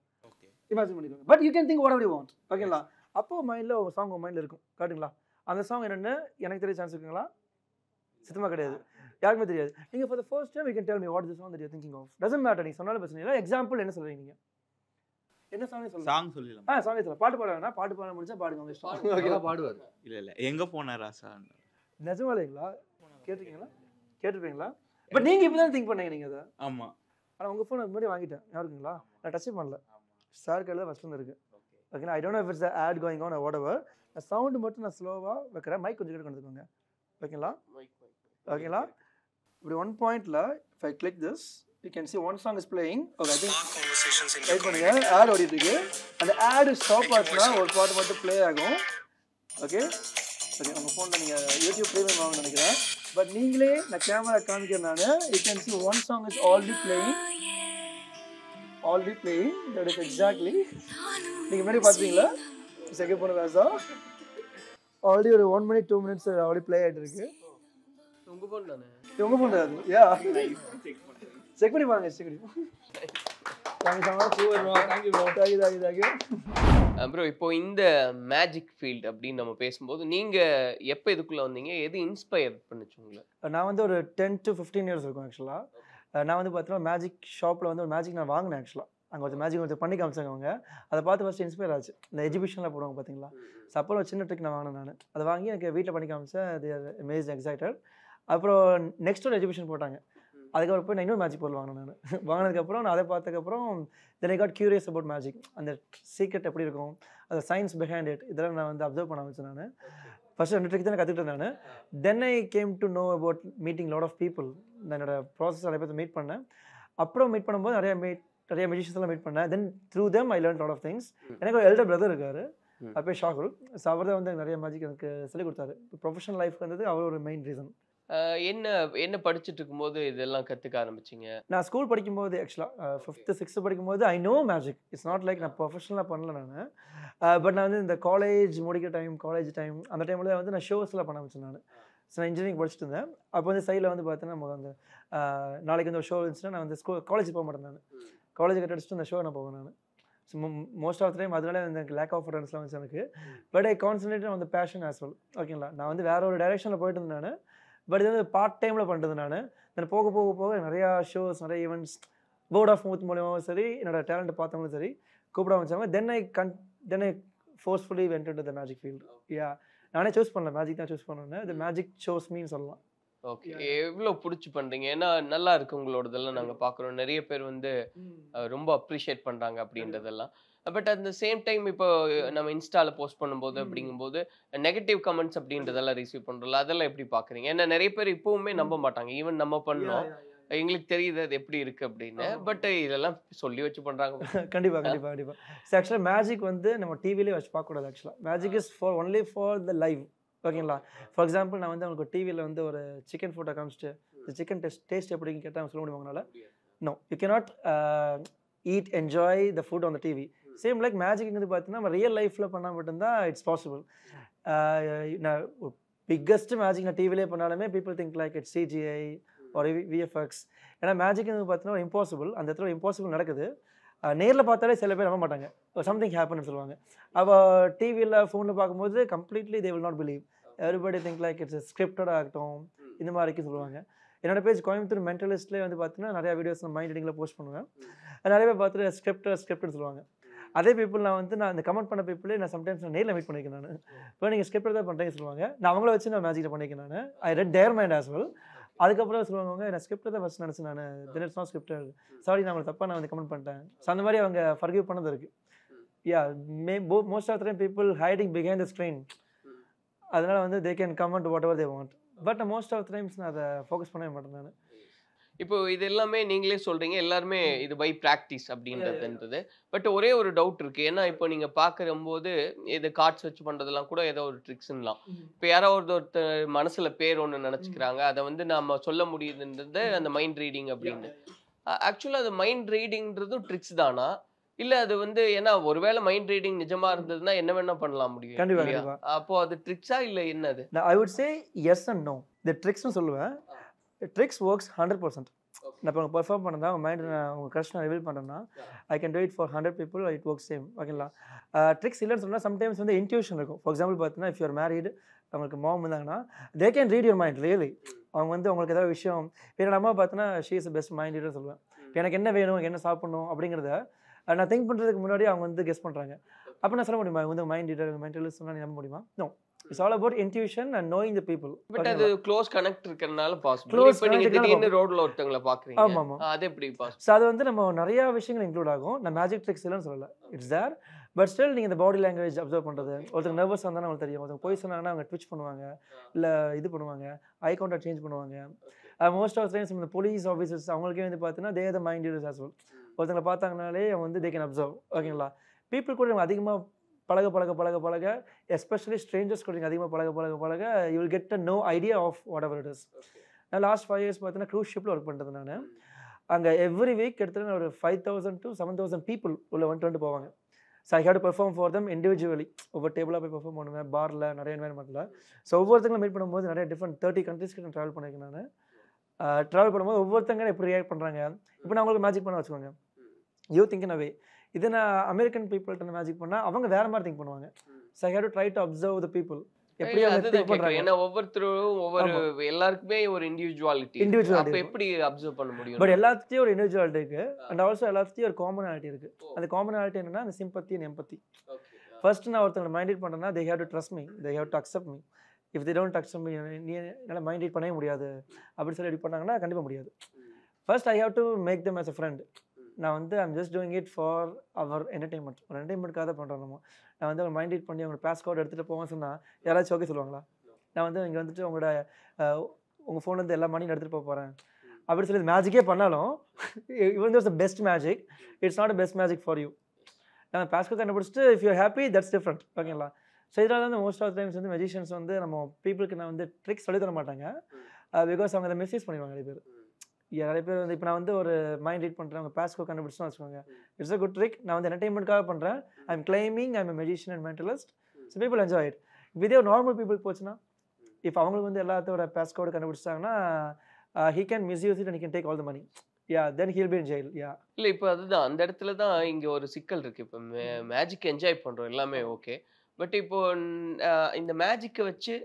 இமேஜின் பண்ணிக்கோங்க. But you can think what ever you want. ஓகேங்களா? அப்போ மைண்டில் ஒரு சாங் உங்கள் மைண்டில் இருக்கும். காட்டுங்களா? அந்த சாங் என்னென்னு எனக்கு தெரிய சான்ஸ் இருக்குங்களா? சுத்தமாக கிடையாது, யாருக்குமே தெரியாது. நீங்கள் for the first time you can tell me what is song that you thinking of. Doesn't matter, நீங்கள் சொன்னாலும் பிரச்சனை இல்லை. எக்ஸாம்பிள் என்ன சொல்கிறீங்க நீங்கள்? என்ன சாங் சொல்லுங்க? சாங் சொல்லலாம். சாங் சொல்லலாம். பாட்டு பாட வேணா, பாட்டு பாட முடிஞ்சா பாடுங்க உங்க இஷ்டம். ஓகேவா? பாடுவார். இல்லை எங்கே போனார் ராசா? நிஜமாலேங்களா? கேட்டிருப்பீங்களா? பட் நீங்கள் இப்போ தான் திங்க் பண்ணீங்க நீங்கள் அதை. ஆமாம். ஆனால் உங்கள் ஃபோன் முன்னாடி வாங்கிட்டேன். யாருக்குங்களா? நான் டச் பண்ணல. ஸ்டார் கையில் தான் ஃபஸ்ட்டு இருக்குது. ஓகேங்களா? I don't know if it's at going on whatever. நான் சவுண்டு மட்டும் நான் ஸ்லோவாக வைக்கிறேன். மைக் கொஞ்சம் கிட்ட கொண்டு வந்துக்கோங்க. ஓகேங்களா? ஓகேங்களா? இப்படி ஒன் பாயிண்ட்டில் if I click this you can see one song is playing. Okay, I think type பண்ணுங்க. ஆட் ஓடிட்டு இருக்கு. அந்த ஆடு ஸ்டாப் ஆச்சுன்னா ஒரு பாட்டு மட்டும் ப்ளே ஆகும். ஓகே ஓகே, உங்கள் ஃபோனில் நீங்கள் யூடியூப் ப்ரீமியம் வாங்கணும்னு நினைக்கிறேன். பட் நீங்களே நான் கேமரா காமிக்கிறேன். நான் you can see one song is already playing. That is exactly நீங்கள் முன்னாடி பார்த்தீங்களா? செகண்ட் போன ராசா ஆல்ரெடி ஒரு 1 minute 2 minutes ஆல்ரெடி ப்ளே ஆகிட்டு இருக்கு. உங்கள் ஃபோன் தானே? உங்கள் ஃபோன் தான். யா, செக் பண்ணி பாருங்க. செக் பண்ணி ப்ரோ, இப்போ இந்த மேஜிக் ஃபீல்ட் அப்படின்னு நம்ம பேசும்போது நீங்க எப்போ இதுக்குள்ள வந்தீங்க? எது இன்ஸ்பயர் பண்ணுச்சு உங்களை? நான் வந்து ஒரு 10 to 15 years இருக்கும் ஆக்சுவலாக. நான் வந்து பார்த்தீங்கன்னா மேஜிக் ஷாப்பில் வந்து ஒரு மேஜிக் நான் வாங்கினேன் ஆக்சுவலாக. அங்கே ஒரு மேஜிக் கொஞ்சம் பண்ணி காமிச்சாங்க அவங்க. அதை பார்த்து ஃபஸ்ட்டு இன்ஸ்பயர் ஆச்சு. இந்த எஜிபிஷனில் போடுவாங்க பார்த்தீங்களா? ஸோ அப்புறம் ஒரு சின்ன ட்ரிக் நான் வாங்கினேன். நான் அதை வாங்கி எனக்கு வீட்டில் பண்ணி காமிச்சேன். அது அமேசிங், எக்ஸைட்டட். அப்புறம் நெக்ஸ்ட் ஒரு எஜிபிஷன் போட்டாங்க. அதுக்கப்புறம் போய் நான் இன்னொரு மேஜிக் பொருள் வாங்கினேன். நான் வாங்கினதுக்கப்புறம் நான் அதை பார்த்ததுக்கப்புறம் then I got curious about magic. அந்த சீக்ரெட் எப்படி இருக்கும், அந்த சயின்ஸ் பிஹைண்ட் இட், இதெல்லாம் நான் வந்து அப்சர்வ் பண்ண வச்சேன். நான் ஃபஸ்ட்டு 2 ட்ரிக் தான் கற்றுக்கிட்டேன். நான் then I came to know about meeting lot of people. நான் என்னோட ப்ராசஸ் நிறைய பேர் மீட் பண்ணேன். அப்புறம் மீட் பண்ணும்போது நிறைய மெஜிஷியன்ஸ் எல்லாம் மீட் பண்ணேன். Then through them I learn lot of things. எனக்கு ஒரு எல்டர் பிரதர் இருக்காரு, அப்போ ஷாகுல். ஸோ அவர் தான் வந்து நிறைய மேஜிக் எனக்கு சொல்லிக் கொடுத்தாரு. ப்ரொஃபஷனல் லைஃப் வந்தது அவர் ஒரு மெயின் ரீசன். என்ன படிச்சுட்டு இருக்கும்போது இதெல்லாம் கற்றுக்க ஆரம்பிச்சிங்க? நான் ஸ்கூல் படிக்கும்போது ஆக்சுவலாக 5th 6th படிக்கும்போது I know magic. It's not like நான் ப்ரொஃபஷனலாக பண்ணல நான். பட் நான் வந்து இந்த காலேஜ் முடிக்கிற காலேஜ் டைம் அந்த டைமில் வந்து நான் ஷோஸ்லாம் பண்ண ஆரம்பிச்சேன். நான் இன்ஜினியரிங் படிச்சுட்டு இருந்தேன். அப்போ வந்து சைடில் வந்து பார்த்தீங்கன்னா நம்ம வந்து நாளைக்கு வந்து ஒரு ஷோ இருந்துச்சுன்னா நான் வந்து காலேஜ் போக மாட்டேன். நான் காலேஜ் கட் அடிச்சுட்டு அந்த ஷோ நான் போவேன். நான் so most of the time அதனால எனக்கு லேக் ஆஃப் ஃப்ரெண்ட்ஸ்லாம் வந்துச்சு எனக்கு. But I concentrate on the passion as well. ஓகேங்களா? நான் வந்து வேற ஒரு டைரெக்ஷனில் போயிட்டு இருந்தேன். பட் இது வந்து பார்ட் டைமில் பண்ணுறது நான் தென் போக போக போக நிறையா ஷோஸ் நிறைய ஈவெண்ட்ஸ் வேர்ட் ஆஃப் மவுத் மூலியமாகவும் சரி என்னோட டேலண்ட்டை பார்த்தவங்களும் சரி கூப்பிட ஆரம்பிச்சாங்க then I forcefully went into the magic field. Yeah நானே சூஸ் பண்ணல, மேஜிக் தான் சூஸ் பண்ணேன். இது மேஜிக் ஷோஸ் மீன் சொல்லலாம். ஓகே, எவ்வளோ பிடிச்சி பண்ணுறீங்க? ஏன்னா நல்லா இருக்கு உங்களோடதெல்லாம் நாங்கள் பார்க்குறோம். நிறைய பேர் வந்து ரொம்ப அப்ரிஷியேட் பண்ணுறாங்க அப்படின்றதெல்லாம். But at the same time இப்போ நம்ம இன்ஸ்டாவில் போஸ்ட் பண்ணும்போது அப்படிங்கும்போது நெகட்டிவ் கமெண்ட்ஸ் அப்படின்றதெல்லாம் ரிசீவ் பண்ணுறோம்ல, அதெல்லாம் எப்படி பார்க்குறீங்க? ஏன்னா நிறைய பேர் இப்போவுமே நம்ப மாட்டாங்க. ஈவன் நம்ம பண்ணோம், எங்களுக்கு தெரியுது அது எப்படி இருக்கு அப்படின்னு. பட் இதெல்லாம் சொல்லி வச்சு பண்றாங்க. கண்டிப்பா. ஆக்சுவலாக மேஜிக் வந்து நம்ம டிவிலே வச்சு பார்க்கக்கூடாது. ஆக்சுவலாக magic is for only for the live. ஓகேங்களா? ஃபார் எக்ஸாம்பிள் நான் வந்து அவங்களுக்கு டிவியில் வந்து ஒரு சிக்கன் ஃபோட்டோ காமிச்சிட்டு இந்த சிக்கன் டேஸ்ட் எப்படின்னு கேட்டால் சொல்ல முடியும் உங்களால்? No, you cannot eat enjoy the food on the TV. Same like மேஜிக்ங்கிறது பார்த்தீங்கன்னா நம்ம ரியல் லைஃப்பில் பண்ணால் மட்டும்தான் இட்ஸ் பாசிபிள். நான் பிக்கஸ்ட் மேஜிக் நான் டிவிலே பண்ணாலுமே people think like it's CGI ஒரு விஎஃப்எக்ஸ். ஏன்னா மேஜிக் பார்த்தீங்கன்னா இம்பாசிபிள், அந்த இடத்துல இம்பாசிபிள் நடக்குது. நேரில் பார்த்தாலே சில பேர் நம்ப மாட்டாங்க, சம்திங் ஹேப்பன்னு சொல்லுவாங்க. அப்போ டிவியில் ஃபோனில் பார்க்கும்போது completely they will not believe. Everybody think like it's ஸ்கிரிப்டடாக ஆகட்டும், இந்த மாதிரிக்கு சொல்லுவாங்க. என்னோட பேஜ் கோயம்புத்தூர் மென்டலிஸ்ட்லேயே வந்து பார்த்தீங்கன்னா நிறையா வீடியோஸ் நான் மைண்ட் ரீடிங்கில் போஸ்ட் பண்ணுவேன். நிறைய பேர் பார்த்துட்டு ஸ்கிரிப்ட்னு சொல்லுவாங்க. அதே பீப்புள் நான் இந்த கமெண்ட் பண்ண பீப்புளே நான் சம்டைம்ஸ் நேரில் மீட் பண்ணியிருக்கேன். நான் இப்போ நீங்கள் ஸ்கிரிப்ட் தான் பண்ணுறேன்னு சொல்லுவாங்க, நான் அவங்கள வச்சு நான் மேஜிக்கில் பண்ணியிருக்கேன். நான் I read their mind as well. அதுக்கப்புறம் சொல்லுவாங்க நான் ஸ்கிரிப்ட் தான் ஃபஸ்ட் நினச்சேன், நான் then it's not script, sorry நான் உங்களுக்கு தப்பாக நான் கமெண்ட் பண்ணிட்டேன். ஸோ அந்த மாதிரி அவங்க ஃபர்கிவ் பண்ணது இருக்குது. Yeah most of the time people hiding behind the screen, அதனால் they can comment whatever they want. But most of the times நான் அதை ஃபோக்கஸ் பண்ணவே மாட்டேன். நான் இப்போ இது எல்லாமே நீங்களே சொல்றீங்க, எல்லாருமே இது பை ப்ராக்டிஸ் அப்படின்றது. பட் ஒரே ஒரு டவுட் இருக்கு. ஏன்னா இப்போ நீங்க பார்க்கும்போது இது கார்ட்ஸ் வச்சு பண்றதெல்லாம் கூட ஏதோ ஒரு ட்ரிக்ஸ்லாம். இப்போ யாரோ ஒருத்தர் மனசுல பேர் ஒன்று நினைச்சுக்கிறாங்க, அதை நம்ம சொல்ல முடியுதுன்றது அந்த மைண்ட் ரீடிங் அப்படின்னு. ஆக்சுவலாக அது மைண்ட் ரீடிங்ன்றதும் ட்ரிக்ஸ் தானா? இல்ல அது ஏன்னா ஒருவேளை மைண்ட் ரீடிங் நிஜமா இருந்ததுன்னா என்ன வேணா பண்ணலாம் முடியும். கண்டிப்பா. அப்போ அது ட்ரிக்ஸா இல்ல என்னது? I would say yes and no. இந்த ட்ரிக்ஸ்னு சொல்லுவேன். Tricks works 100%. நான் இப்போ பெர்ஃபார்ம் பண்ணதா உங்கள் மைண்ட் உங்கள் கரெக்ட் நான் ரிவீல் பண்ணுறேன்னா I can do it for 100 people, it work same. ஓகேங்களா? ட்ரிக்ஸ் இல்லைன்னு சொன்னால் சம்டைம்ஸ் இன்ட்யூஷன் இருக்கும். ஃபார் எக்ஸாம்பிள் பார்த்தீங்கன்னா இஃப் யூஆர் மேரிடு, அவங்களுக்கு மாம் இருந்தாங்கன்னா they can read your mind really. அவங்க உங்களுக்கு ஏதாவது விஷயம் இப்போ நம்ம பார்த்தீங்கன்னா ஷீ இஸ் பெஸ்ட் மைண்ட் ரீடர்னு சொல்லுவேன். இப்போ எனக்கு என்ன வேணும், என்ன சாப்பிடணும் அப்படிங்கிறத நான் திங்க் பண்ணுறதுக்கு முன்னாடி அவங்க கெஸ் பண்ணுறாங்க. அப்போ நான் சொல்ல முடியுமா மைண்ட் ரீடர் மென்டலிஸ்ட் சொன்னால் நம்ப முடியுமா? No, it's all about intuition and knowing the people. But அது க்ளோஸ் கனெக்ட் இருக்கறனால பாசிபிள். இப்போ நீங்க திடீர்னு ரோட்ல ஒருத்தங்கள பாக்குறீங்க, ஆமா அது எப்படி பாசிபிள்? சோ அது நம்ம நிறைய விஷயங்கள் இன்க்ளூட் ஆகும். நான் மேஜிக் ட்ரிக்ஸ் இல்லன்னு சொல்லல, இட்ஸ் தேர். பட் ஸ்டில் நீங்க இந்த பாடி லாங்குவேஜ் அப்சர்வ் பண்றது, ஒருத்தங்க நர்வஸ் இருந்தா உங்களுக்கு தெரியும், ஒருத்தங்க போய் சொன்னாங்கன்னா அவங்க ட்விச் பண்ணுவாங்க, இல்ல இது பண்ணுவாங்க, ஐ கான்டாக்ட் சேஞ்ச் பண்ணுவாங்க. மோஸ்ட் ஆஃப் டைம்ஸ் இந்த போலீஸ் ஆஃபீஸர்ஸ் அவங்களுக்கே பார்த்தீங்கன்னா they are the mind readers as well. ஒருத்தங்களை பார்த்தாங்கனாலே அவங்க தே கேன் அப்சர்வ். ஓகேங்களா? பீப்புள் கூட அதிகமாக பழக எஸ்பெஷலி ஸ்ட்ரேஞ்சர்ஸ் கூட நீங்கள் அதிகமாக பழக you will get a no idea of whatever it is. நான் லாஸ்ட் 5 years பார்த்தீங்கன்னா க்ரூஸ் ஷிப்பில் ஒர்க் பண்ணுறது. நான் அங்கே எவ்ரி வீக் கிட்டத்தட்ட ஒரு 5,000 to 7,000 people உள்ள வந்துட்டு போவாங்க. So I have to perform for them individually. ஒவ்வொரு டேபிளாக போய் பெர்ஃபார்ம் பண்ணுவேன், பாரில் நிறைய என்வைரன்மெண்ட்டில். ஸோ ஒவ்வொருத்தங்களும் மீட் பண்ணும்போது நிறைய டிஃப்ரெண்ட் 30 countries நான் ட்ராவல் பண்ணியிருக்கேன். நான் ட்ராவல் பண்ணும்போது ஒவ்வொருத்தங்க எப்படி ரியாக்ட் பண்ணுறாங்க. இப்போ நான் உங்களுக்கு மேஜிக் பண்ண வச்சுக்கோங்க, யூ திங்க் இன் அ வே. இது நான் அமெரிக்கன் பீப்புள்கிட்ட மேஜிக் பண்ணால் அவங்க வேற மாதிரி திங்க் பண்ணுவாங்க. So I have to try to observe the people எப்படி அவங்க திங்க் பண்றாங்க. ஏன்னா ஒவ்வொருத்தரும் எல்லாருக்குமே ஒரு இண்டிவிஜுவாலிட்டி அப்ப எப்படி அப்சர்வ் பண்ண முடியும்? பட் எல்லாத்துலயும் ஒரு இண்டிவிஜுவாலிட்டி இருக்கு அண்ட் ஆல்சோ எல்லாத்துலயும் ஒரு காமனாலிட்டி இருக்கு. அந்த காமனாலிட்டி என்னன்னா அந்த சிம்பத்தி அண்ட் எம்பத்தி. ஃபர்ஸ்ட் நான் ஒருத்தங்களை மைண்ட் ரீட் பண்றேன்னா they have to trust me, they have to accept me. if they don't accept me, நீ என்னால மைண்ட் ரீட் பண்ணவே முடியாது அப்படி சொல்லி எப்படி பண்ணாங்கன்னா கண்டிப்பா முடியாது. First I have to make them as a friend. நான் I'm just doing it for our entertainment. ஒரு என்டர்டைன்மெண்ட்காக தான் பண்ணுறோம். நம்ம நான் அவங்க மைண்ட் ரீட் பண்ணி அவங்க பாஸ் கோட் எடுத்துகிட்டு போவேன் சொன்னால் யாராச்சும் ஓகே சொல்லுவாங்களா? நான் இங்கே வந்துட்டு உங்கள் ஃபோன்லேருந்து எல்லா மணியும் எடுத்துகிட்டு போக போகிறேன் அப்படி சொல்லி மேஜிக்கே பண்ணாலும் இவன் is the best magic, it's not a best magic for you. நான் பாஸ் கோட் கண்டுபிடிச்சிட்டு if you happy that's different. ஓகேங்களா? ஸோ இதனால மோஸ்ட் ஆஃப் டைம்ஸ் மெஜிஷியன்ஸ் நம்ம பீப்புளுக்கு நான் ட்ரிக்ஸ் சொல்லி தர மாட்டாங்க. பிகாஸ் அவங்க அதை மிஸ்யூஸ் பண்ணிடுவாங்க நிறைய பேர். நிறைய பேர் இப்போ நான் ஒரு மைண்ட் ரீட் பண்ணுறேன், அவங்க பாஸ்கோ கண்டுபிடிச்சுன்னு வச்சுக்கோங்க, இட்ஸ் அ குட் ட்ரிக், நான் என்டர்டைன்மெண்ட்காக பண்ணுறேன், I'm claiming I'm a magician and mentalist, so people enjoy it. இதே நார்மல் பீப்புள் போச்சுன்னா இப்போ அவங்களுக்கு எல்லாத்தோட பாஸ்கோடு கண்டுபிடிச்சாங்கன்னா he can misuse it and he can take all the money. Yeah, then he'll be in jail. Yeah. இல்ல இப்போ அதுதான் அந்த இடத்துல தான் இங்க ஒரு சிக்கல் இருக்கு. இப்போ மேஜிக் என்ஜாய் பண்றோம் எல்லாமே ஓகே, பட் இப்போ இந்த மேஜிக்கை வச்சு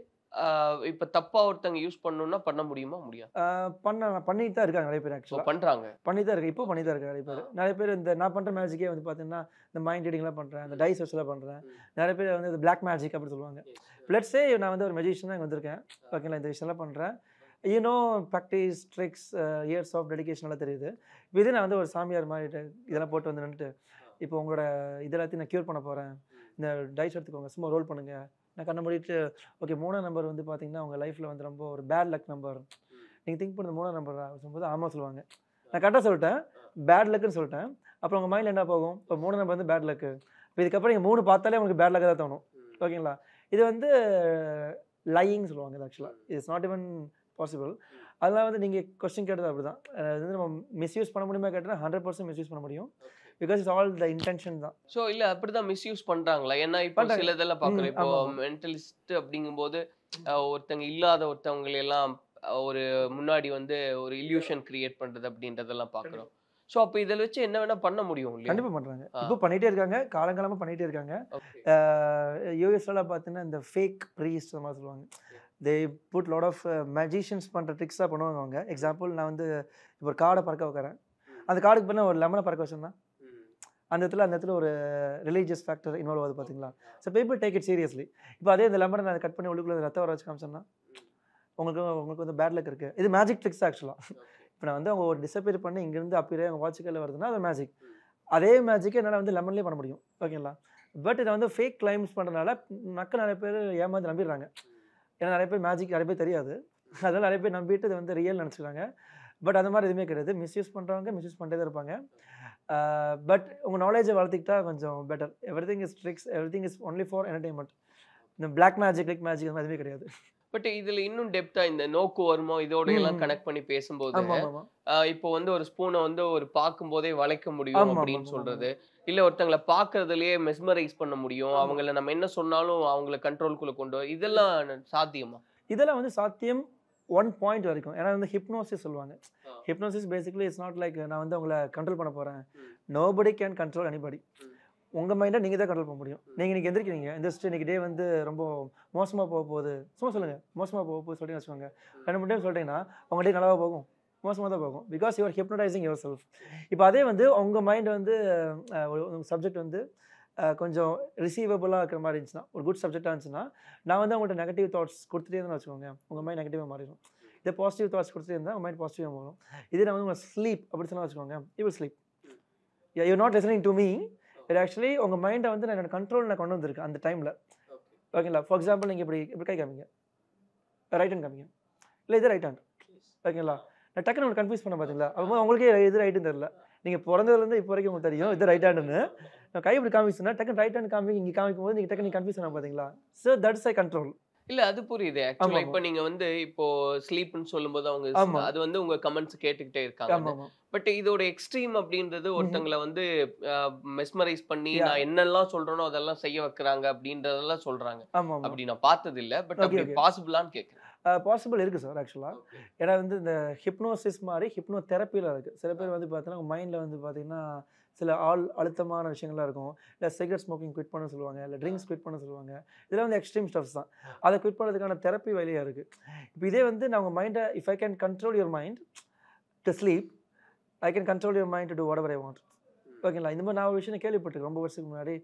இப்ப தப்பா ஒருத்தங்க யூஸ் பண்ணணும்னா பண்ண முடியுமா? முடியாது. பண்ணிட்டு தான் இருக்காங்க நிறைய பேர். ஆக்சுவலாக பண்றாங்க. பண்ணிட்டு தான் இருக்கு. இப்போ பண்ணிட்டு தான் இருக்காங்க நிறைய பேர். இந்த நான் பண்ணுற மேஜிக்கே வந்து பார்த்தீங்கன்னா இந்த மைண்ட் ரீடிங்லாம் பண்ணுறேன், இந்த டைஸ் வச்சுலாம் பண்ணுறேன். நிறைய பேர் வந்து இந்த பிளாக் மேஜிக் அப்படின்னு சொல்லுவாங்க. லெட்ஸ் சே நான் வந்து ஒரு மெஜிஷியனாக இங்கே வந்திருக்கேன், ஓகேங்களா, இந்த விஷயம்லாம் பண்ணுறேன். ப்ராக்டிஸ் ட்ரிக்ஸ் இயர்ஸ் ஆஃப் டெடிகேஷன்லாம் தெரியுது. இதே நான் வந்து ஒரு சாமியார் மாதிரி இதெல்லாம் போட்டு வந்து நின்றுட்டு இப்போ உங்களோட இதெல்லாத்தையும் நான் க்யூர் பண்ண போகிறேன், இந்த டைஸ் எடுத்துக்கோங்க, சும்மா ரோல் பண்ணுங்கள், நான் கண்ண மூடிட்டு ஓகே 3ஆம் நம்பர் வந்து பார்த்தீங்கன்னா உங்கள் லைஃப்பில் வந்து ரொம்ப ஒரு பேட் லக் நம்பர், நீங்கள் திங்க் பண்ணுறது 3ஆம் நம்பர் சொல்லும்போது ஆமாம் சொல்லுவாங்க. நான் கரெக்டாக சொல்லிட்டேன், பேட் லக்குன்னு சொல்லிட்டேன். அப்புறம் உங்கள் மைண்டில் என்ன போகும், இப்போ 3ஆம் நம்பர் வந்து பேட் லக்கு, இப்போ இதுக்கப்புறம் நீங்கள் 3 பார்த்தாலே உங்களுக்கு பேட் லக்காக தான் தோணும், ஓகேங்களா. இது வந்து லையிங் சொல்லுவாங்க. இது ஆக்சுவலாக இட்ஸ் நாட் ஈவன் பாசிபிள். அதெல்லாம் வந்து நீங்கள் கொஸ்டின் கேட்டது அப்படி தான். அது வந்து நம்ம மிஸ்யூஸ் பண்ண முடியுமா கேட்டால் 100% மிஸ்யூஸ் பண்ண முடியும். Because it's all the intention தான். ஸோ இல்லை அப்படிதான் மிஸ்யூஸ் பண்ணுறாங்களா? ஏன்னா இப்போ சில இதெல்லாம் பார்க்குறோம். இப்போ மென்டலிஸ்ட் அப்படிங்கும்போது ஒருத்தங்க இல்லாத ஒருத்தவங்களெல்லாம் ஒரு முன்னாடி வந்து ஒரு இல்யூஷன் கிரியேட் பண்ணுறது அப்படின்றதெல்லாம் பார்க்குறோம். ஸோ அப்போ இதில் வச்சு என்ன வேணால் பண்ண முடியும் இல்லையா? கண்டிப்பாக பண்ணுறாங்க. இப்போ பண்ணிகிட்டே இருக்காங்க, காலங்காலமாக பண்ணிகிட்டே இருக்காங்க. யூஎஸ்லாம் பார்த்தீங்கன்னா இந்த ஃபேக் ப்ரீஸ்ட் மாதிரி சொல்லுவாங்க. They put lot of magicians பண்ணுற ட்ரிக்ஸாக பண்ணுவாங்க அவங்க. எக்ஸாம்பிள், நான் வந்து இப்போ ஒரு கார்டை பறக்க வைக்கிறேன், அந்த கார்டுக்கு பண்ண ஒரு லெமனை பறக்க வச்சோம்னா அந்த இடத்துல ஒரு ரிலீஜியஸ் ஃபேக்டர் இன்வால்வ் ஆகுது பார்த்தீங்களா. So people take it seriously. இப்போ அதே இந்த லெமனை நான் கட் பண்ணி உள்ளுக்குள்ள ரத்தம் வர வச்சு காமிச்சோம்னா உங்களுக்கு வந்து பேட் லக் இருக்குது. இது மேஜிக் ட்ரிக்ஸ் ஆக்சுவலாக. இப்போ நான் வந்து அவங்க ஒரு டிஸப்பியர் பண்ணி இங்கேருந்து அப்பியரே அவங்க வாட்சுக்கையில் வருதுன்னா அது மேஜிக். அதே மேஜிக்கே என்னால் வந்து லெமன்லேயே பண்ண முடியும், ஓகேங்களா. பட் இதை வந்து ஃபேக் கிளைம்ஸ் பண்ணுறதுனால மக்கள் நிறைய பேர் ஏமாந்து நம்பிடுறாங்க. ஏன்னா நிறைய பேர் மேஜிக் நிறைய பேர் தெரியாது, அதனால் நிறைய பேர் நம்பிட்டு இதை வந்து ரியல் நினச்சிக்கிறாங்க. பட் அந்த மாதிரி எதுவுமே கிடையாது. மிஸ்யூஸ் பண்ணுறவங்க மிஸ்யூஸ் பண்ணிட்டே தான் இருப்பாங்க. பட் உங்கள் நாலேஜை வளர்த்திக்கிட்டா கொஞ்சம் better. Everything is tricks, everything is only for entertainment. இந்த பிளாக் மேஜிக் லைக் மேஜிக் அந்த எதுவுமே கிடையாது. பட் இதுல இன்னும் டெப்தா இந்த நோக்கு வருமோ இதோட எல்லாம் கனெக்ட் பண்ணி பேசும்போது இப்போ வந்து ஒரு ஸ்பூனை வந்து ஒரு பார்க்கும் போதே வளைக்க முடியும் அப்படின்னு சொல்றது, இல்ல ஒருத்தங்களை பாக்குறதுலயே மெஸ்மரைஸ் பண்ண முடியும், அவங்கள நம்ம என்ன சொன்னாலும் அவங்கள கண்ட்ரோல்குள்ள கொண்டு வர, இதெல்லாம் சாத்தியமா? இதெல்லாம் வந்து சாத்தியம் 1 பாயிண்ட் வரைக்கும். ஏன்னா வந்து ஹிப்னோசிஸ் சொல்லுவாங்க. Hypnosis basically it's not like நான் வந்து உங்களை கண்ட்ரோல் பண்ண போறேன். Nobody can control anybody. உங்கள் மைண்டை நீங்கள் தான் கண்ட்ரோல் பண்ண முடியும். நீங்கள் இன்றைக்கி எந்திரிக்கிறீங்க, எந்திரிச்சிட்டு இன்றைக்கி டே வந்து ரொம்ப மோசமாக போக போகுது, சும்மா சொல்லுங்கள் மோசமாக போக போகுது சொல்லிட்டு வச்சுக்கோங்க. 2-3 டைம் சொல்லிட்டீங்கன்னா உங்கள் டே நல்லாவாக போகும், மோசமாக தான் போகும். Because you're hypnotising yourself. இப்போ அதே வந்து உங்கள் மைண்ட் வந்து சப்ஜெக்ட் வந்து கொஞ்சம் ரிசீவபுளாக இருக்கிற மாதிரி இருந்துச்சுன்னா, ஒரு குட் சப்ஜெக்டாக இருந்துச்சுன்னா, நான் வந்து அவங்கள்ட்ட நெகட்டிவ் தாட்ஸ் கொடுத்துட்டே இருந்தேன்னு வச்சுக்கோங்க, உங்கள் மைண்ட் நெகட்டிவாக மாறிடும். இதே பாசிட்டிவ் தாட்ஸ் கொடுத்துட்டே இருந்தால் உங்கள் மைண்ட் பாசிட்டிவாக மாறும். இதே நான் வந்து உங்கள் ஸ்லீப் அப்படி சொன்னால் வச்சுக்கோங்க, you will sleep. You not listening to me. இது ஆக்சுவலி உங்கள் மைண்டை வந்து நான் என்னோட கண்ட்ரோல் நான் கொண்டு வந்திருக்கேன் அந்த டைமில், ஓகேங்களா. ஃபார் எக்ஸாம்பிள், நீங்கள் இப்படி கை காமிங்க, ரைட் ஹேண்ட் காமிங்க, இல்லை இது ரைட் ஹேண்ட், ஓகேங்களா. நான் டக்குன்னு உங்களுக்கு கன்ஃபியூஸ் பண்ண பார்த்தீங்களா. அப்போ உங்களுக்கே இது ரைட்டுன்னு தெரியல. நீங்கள் பிறந்ததுலேருந்து இப்போ வரைக்கும் உங்களுக்கு தெரியும் இது ரைட் ஹேண்டுன்னு. நான் கை இப்படி காமிச்சுன்னா டக்குன்னு ரைட் ஹேண்ட் காமி இங்கே காமிக்கும் போது நீங்கள் டக்குன்னு கன்ஃபியூஸ் பண்ண பார்த்தீங்களா. So that's I control. இல்ல அது புரியுது. ஆக்சுவலா இப்ப நீங்க வந்து இப்போ ஸ்லீப்னு சொல்லும்போது அவங்க அது வந்து உங்க கமெண்ட்ஸ் கேட்டுக்கிட்டே இருக்காங்க. பட் இதோட எக்ஸ்ட்ரீம் அப்படின்றது ஒருத்தங்களை வந்து மெஸ்மரைஸ் பண்ணி நான் என்னெல்லாம் சொல்றேனோ அதெல்லாம் செய்ய வைக்கிறாங்க அப்படின்றதெல்லாம் சொல்றாங்க. அப்படி நான் பார்த்தது இல்லை. பட் அப்படி பாசிபிளான்னு கேட்குறேன். பாசிபிள் இருக்குது சார் ஆக்சுவலாக. ஏன்னா வந்து இந்த ஹிப்னோசிஸ் மாதிரி ஹிப்னோ தெரப்பியில் இருக்குது. சில பேர் வந்து பார்த்தீங்கன்னா மைண்டில் வந்து பார்த்தீங்கன்னா சில அழுத்தமான விஷயங்கள்லாம் இருக்கும். இல்லை சிகரெட் ஸ்மோக்கிங் குவிட் பண்ண சொல்லுவாங்க, இல்லை ட்ரிங்க்ஸ் குவிட் பண்ண சொல்லுவாங்க. இதெல்லாம் வந்து எக்ஸ்ட்ரீம் ஸ்டப்ஸ் தான். அதை குவிட் பண்ணுறதுக்கான தெரப்பி வழியாக இருக்குது. இப்போ இதே வந்து நான் உங்கள் மைண்டை if I can control your mind to sleep, I can control your mind to do whatever I want, ஓகேங்களா. இந்த மாதிரி நான் ஒரு விஷயம் கேள்விப்பட்டிருக்கேன் ரொம்ப வருஷத்துக்கு முன்னாடி.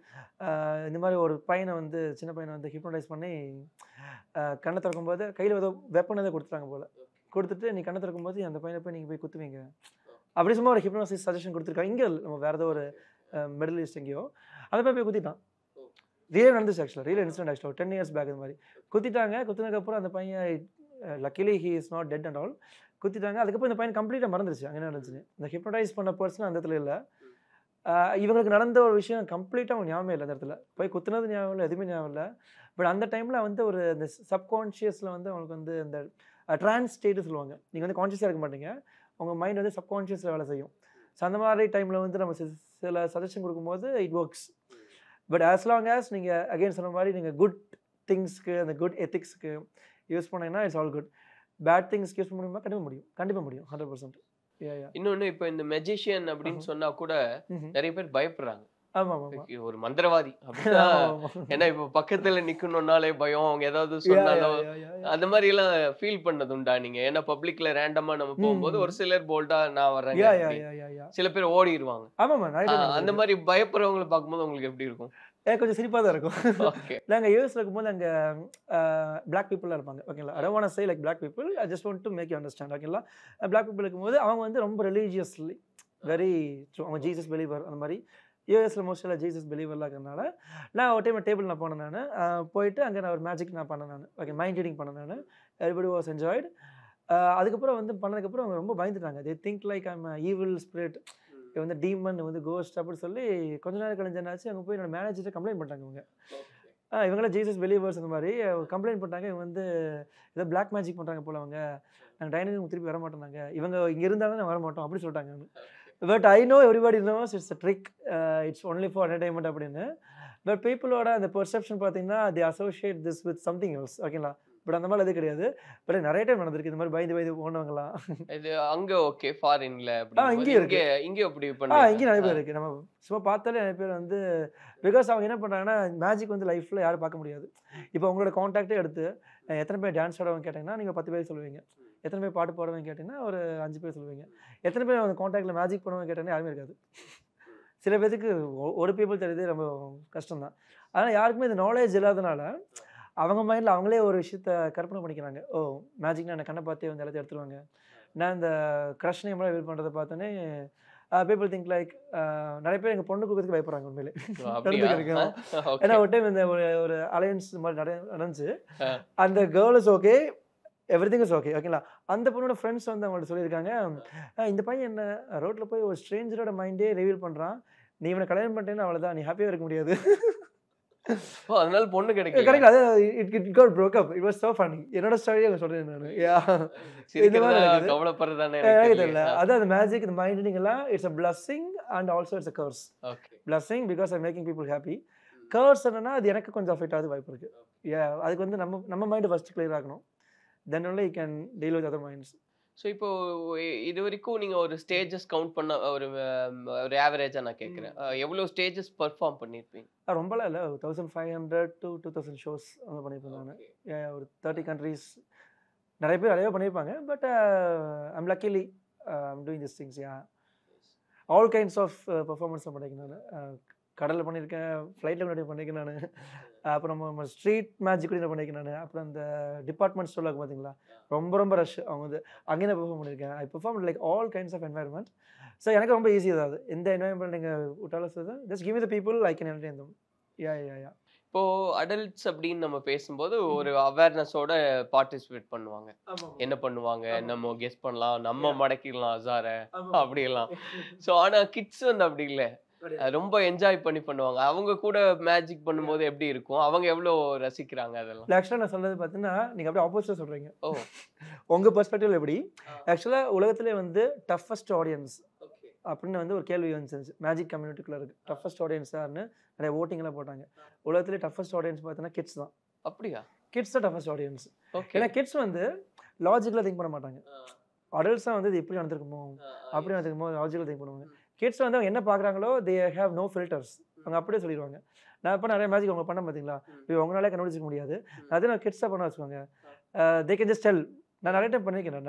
இந்த மாதிரி ஒரு பையனை வந்து சின்ன பையனை வந்து ஹிப்னோடைஸ் பண்ணி கண்ணை திறக்கும்போது கையில் ஏதோ வெப்பன் எதை கொடுத்துட்டாங்க போல். கொடுத்துட்டு நீ கண்ணை திறக்கும்போது அந்த பையனை போய் நீங்கள் போய் குத்துவீங்க அப்படி சும்மா ஒரு ஹிப்னோசிஸ் சஜஷன் கொடுத்துருக்காங்க. இங்கே நம்ம வேறு ஏதோ ஒரு மிடில் ஈஸ்ட் எங்கேயோ அந்த போய் குத்திட்டான். ரியல் நடந்துச்சு ஆக்சுவலாக, ரியல் இன்சிடென்ட் ஆக்சுவலாக 10 years பேக். இந்த மாதிரி குத்திட்டாங்க. குத்தினதுக்கப்புறம் அந்த பையன் luckily he is not dead and all. குத்திட்டாங்க. அதுக்கப்புறம் இந்த பையன் கம்ப்ளீட்டாக மறந்துருச்சு அங்கே நடந்துச்சுன்னு. இந்த ஹிப்னோடைஸ் பண்ண பர்சன் அந்த இடத்துல இல்லை. இவங்களுக்கு நடந்த ஒரு விஷயம் கம்ப்ளீட்டாக அவங்க ஞாபகம் இல்லை. அந்த இடத்துல போய் குத்துனது ஞாபகம் இல்லை, எதுவுமே ஞாபகம் இல்லை. பட் அந்த டைமில் வந்து ஒரு இந்த சப்கான்ஷியஸில் வந்து அவங்களுக்கு வந்து இந்த ட்ரான்ஸ் ஸ்டேட்டு சொல்லுவாங்க. நீங்கள் வந்து கான்ஷியஸாக இருக்க மாட்டீங்க, உங்கள் மைண்ட் வந்து சப்கான்ஷியஸில் வேலை செய்யும். ஸோ அந்த மாதிரி டைமில் வந்து நம்ம சில சஜஷன் கொடுக்கும்போது it works. But as long as நீங்கள் அகெயின் சொன்ன மாதிரி நீங்கள் குட் திங்ஸ்க்கு அந்த குட் எத்திக்ஸ்க்கு யூஸ் பண்ணிங்கன்னா இட்ஸ் ஆல் குட். பேட் திங்ஸ்க்கு யூஸ் பண்ண முடியுமா? கண்டிப்பாக முடியும் 100%. இன்னொன்னு இப்போ இந்த மெஜிஷியன் அப்படின்னு சொன்னா கூட நிறைய பேர் பயப்படுறாங்க. ஆமா ஆமா ஆமா. Okay, ஒரு மந்திரவாதி அப்படின்னா. ஆமா, ஆமா. ஏன்னா இப்போ பக்கத்துல நிக்கணும்னாலே பயம், அவங்க ஏதாவது Yeah, சொன்னாலோ yeah, yeah, yeah. அந்த மாதிரி எல்லாம் ஃபீல் பண்ணது உண்டா நீங்க? ஏன்னா பப்ளிக்ல ரேண்டமா நம்ம போகும்போது ஒரு சிலர் போல்டா நான் வர்றேங்க Yeah, yeah, அப்படி. yeah, yeah, yeah. சில பேர் ஓடிடுவாங்க. ஆமாமா, நிறைய time அந்த நடந்திருக்கு. மாதிரி பயப்படுறவங்களை பார்க்கும்போது உங்களுக்கு எப்படி இருக்கும்? கொஞ்சம் சிரிப்பா தான் இருக்கும். ஓகே. நாங்க யூஎஸ்ல இருக்கும்போது அங்க பிளாக் பீப்புளா இருப்பாங்க. ஓகேங்களா? I don't want to say like black people. I just want to make you understand. ஓகேங்களா? பிளாக் பீப்புள் இருக்கும்போது அவங்க வந்து ரொம்ப ரிலீஜியஸ்லி வெரி அவங்க ஜீசஸ் பிலீவர் அந்த மாதிரி. யூஎஸ்ல மோஸ்ட்லி ஜீசஸ் பிலீவர்லாம் இருக்கிறதுனால நான் ஒரு டைம் டேபிள் நான் போனேன். நான் போயிட்டு அங்கே நான் ஒரு மேஜிக் நான் பண்ணேன். நான் ஓகே மைண்ட் ரீடிங் பண்ணேன். நான் எவ்ரிபடி வாஸ் என்ஜாய்டு. அதுக்கப்புறம் வந்து பண்ணதுக்கப்புறம் அவங்க ரொம்ப பயந்துட்டாங்க. They think like I'm evil spirit, வந்து டீமன், வந்து கோஸ்ட் அப்படின்னு சொல்லி கொஞ்ச நேரம் கழிஞ்சனாச்சு அங்கே போய் என்னோட மேனேஜர்கிட்ட கம்ப்ளைண்ட் பண்ணிட்டாங்க. இவங்க இவங்களாம் ஜீசஸ் பிலீவர்ஸ் அந்த மாதிரி கம்ப்ளைண்ட் பண்ணிட்டாங்க. இவங்க வந்து ஏதோ பிளாக் மேஜிக் பண்ணுறாங்க போல, அவங்க நாங்கள் டைனிங் ரூம் திருப்பி வர மாட்டோம், இவங்க இங்கே இருந்தாலும் நான் வர மாட்டோம் அப்படி சொல்லிட்டாங்க. But I know everybody knows it's a trick, it's only for entertainment அப்படின்னு. பட் பீப்புளோட அந்த பெர்செப்ஷன் பார்த்தீங்கன்னா they associate this with something else. ஓகேங்களா? பட் அந்த மாதிரி அது கிடையாது. பட் நிறைய டைம் நடந்திருக்கு இந்த மாதிரி பயந்து போனவங்கலாம். இது அங்க ஓகே ஃபாரின்ல இங்கே இருக்கு. இங்க அப்படி பண்ணுவாங்க. இங்கே நிறைய பேர் இருக்கு. நம்ம சும்மா பார்த்தாலே நிறைய பேர் வந்து பிகாஸ் அவங்க என்ன பண்ணுறாங்கன்னா மேஜிக் வந்து லைஃப்பில் யாரும் பார்க்க முடியாது. இப்போ உங்களோட காண்டாக்டே எடுத்து எத்தனை பேர் டான்ஸ் ஆடவங்க கேட்டிங்கன்னா நீங்கள் 10 பேர் சொல்லுவீங்க. எத்தனை பேர் பாட்டு பாடுவங்க கேட்டிங்கன்னா ஒரு 5 பேர் சொல்லுவீங்க. எத்தனை பேர் அவங்க காண்டாக்டில் மேஜிக் பண்ணுவாங்க கேட்டிங்கன்னா யாருமே இருக்காது. சில பேருக்கு ஒரு பீப்புள் தெரியுது ரொம்ப கஷ்டம் தான். ஆனால் யாருக்குமே இந்த நாலேஜ் இல்லாதனால அவங்க மைண்டில் அவங்களே ஒரு விஷயத்த கற்பனை பண்ணிக்கிறாங்க. ஓ மேஜிக்னா நான் கண்ணை பார்த்தே வந்து எல்லாத்தையும் எடுத்துருவாங்க. நான் இந்த க்ரஷ் நேம் வீல் பண்ணுறதை பார்த்தோன்னே பீப்புள் திங்க் லைக் நிறைய பேர் எங்கள் பொண்ணு கொடுக்கறதுக்கு பயப்படுறாங்க உண்மையிலே. ஏன்னா ஒரு டைம் இந்த ஒரு அலையன்ஸ் மாதிரி நடந்துச்சு. அந்த girl is okay, everything is okay. ஓகேங்களா? அந்த பொண்ணோட ஃப்ரெண்ட்ஸ் வந்து அவங்கள்ட்ட சொல்லியிருக்காங்க, இந்த பையன் என்ன ரோட்டில் போய் ஒரு ஸ்ட்ரேஞ்சரோட மைண்டே ரிவீல் பண்ணுறான், நீ இவனை கல்யாணம் பண்ணிட்டேன்னு அவ்வளோதான், நீ ஹாப்பியாக இருக்க முடியாது. அதனால பொண்ணு கிடைக்கல. It got broke up. It was so funny. என்னோட ஸ்டோரி அவங்க சொல்றேன் நான். கவலைப்படுறதானே தெரியல. அதான் அந்த மேஜிக், இந்த மைண்ட் ரீடிங் எல்லாம் it's a blessing and also it's a curse. Okay. blessing because I'm making people happy. curse என்னன்னா அது எனக்கு கொஞ்சம் அஃபெக்ட் ஆகுது வாய்ப்பு இருக்கு. அதுக்கு வந்து நம்ம மைண்ட் ஃபர்ஸ்ட் கிளியர் ஆகணும். then only you can deal with other minds. So இப்போ இது வரைக்கும் நீங்க ஒரு ஸ்டேஜஸ் கவுண்ட் பண்ண ஒரு ஆவரேஜா நான் கேட்குறேன், எவ்வளோ ஸ்டேஜஸ் பெர்ஃபார்ம் பண்ணியிருப்பீங்க? ரொம்பலாம் இல்லை, 1500 to 2000 ஷோஸ் அவங்க பண்ணியிருப்பேன் நான். ஒரு 30 countries. நிறைய பேர் நிறைய பண்ணியிருப்பாங்க. But I'm luckily I'm doing this things. All kinds of performance பண்ணியிருக்கேன் நான். கடலில் பண்ணியிருக்கேன், ஃப்ளைட்டில் முன்னாடி பண்ணியிருக்கேன் நான். அப்புறம் நம்ம ஸ்ட்ரீட் மேஜிக் கூட பண்ணியிருக்கேன் நான். அப்புறம் அந்த டிபார்ட்மெண்ட் ஸ்டோரில் பார்த்தீங்களா, ரொம்ப ரஷ், அவங்க வந்து அங்கேயே பெர்ஃபார்ம் பண்ணியிருக்கேன். I perform like all kinds of environment. So எனக்கு ரொம்ப ஈஸி தான் அது. எந்த என்வாயர்மெண்ட் நீங்கள் விட்டாலும் சரி, just give me the people I can entertain them. Yeah இப்போ அடல்ட்ஸ் அப்படின்னு நம்ம பேசும்போது ஒரு அவேர்னஸோட பார்ட்டிசிபேட் பண்ணுவாங்க. என்ன பண்ணுவாங்க, நம்ம கெஸ் பண்ணலாம், நம்ம மடக்கிடலாம் அசார அப்படியெல்லாம். ஸோ ஆனால் கிட்ஸ் வந்து அப்படி இல்லை, ரொம்ப என்ஜாய் பண்ணி பண்ணுவாங்க. அவங்க கூட மேஜிக் பண்ணும்போது எப்படி இருக்கும், அவங்க எவ்வளோ ரசிக்கிறாங்க அதெல்லாம்? ஆக்சுவலாக நான் சொல்றது பார்த்தீங்கன்னா நீங்கள் அப்படியே ஆப்போசிட்டாக சொல்கிறீங்க. உங்கள் பெர்ஸ்பெக்டிவ்ல எப்படி? ஆக்சுவலாக உலகத்திலே வந்து டஃபஸ்ட் ஆடியன்ஸ் அப்படின்னு வந்து ஒரு கேள்வி வந்துச்சு மேஜிக் கம்யூனிட்டிக்குள்ள இருக்கு. டஃபஸ்ட் ஆடியன்ஸ் யாருன்னு நிறைய ஓட்டிங்லாம் போட்டாங்க. உலகத்திலே டஃபஸ்ட் ஆடியன்ஸ் பார்த்தீங்கன்னா கிட்ஸ் தான். அப்படியா? கிட்ஸ் தான் டஃபஸ்ட் ஆடியன்ஸ். ஏன்னா கிட்ஸ் வந்து லாஜிக்கலாக திங்க் பண்ண மாட்டாங்க. அடல்ட்ஸ் தான் வந்து இது இப்படி நடந்திருக்குமோ அப்படி நடந்திருக்குமோ லாஜிக்கலாக திங்க் பண்ணுவாங்க. கிட்ஸ் வந்து அவங்க என்ன பார்க்குறாங்களோ தே ஹேவ் நோ ஃபில்டர்ஸ், அவங்க அப்படியே சொல்லிடுவாங்க. நான் இப்போ நிறைய மேஜிக் அவங்க பண்ண பார்த்தீங்களா, இப்போ உங்களாலே கண்டுபிடிச்சிக்க முடியாது. அதே நான் கிட்ஸாக பண்ண வச்சுக்கோங்க, தே கேன் ஜஸ்ட் டெல். நான் நிறைய டைம் பண்ணிக்கிறேன்.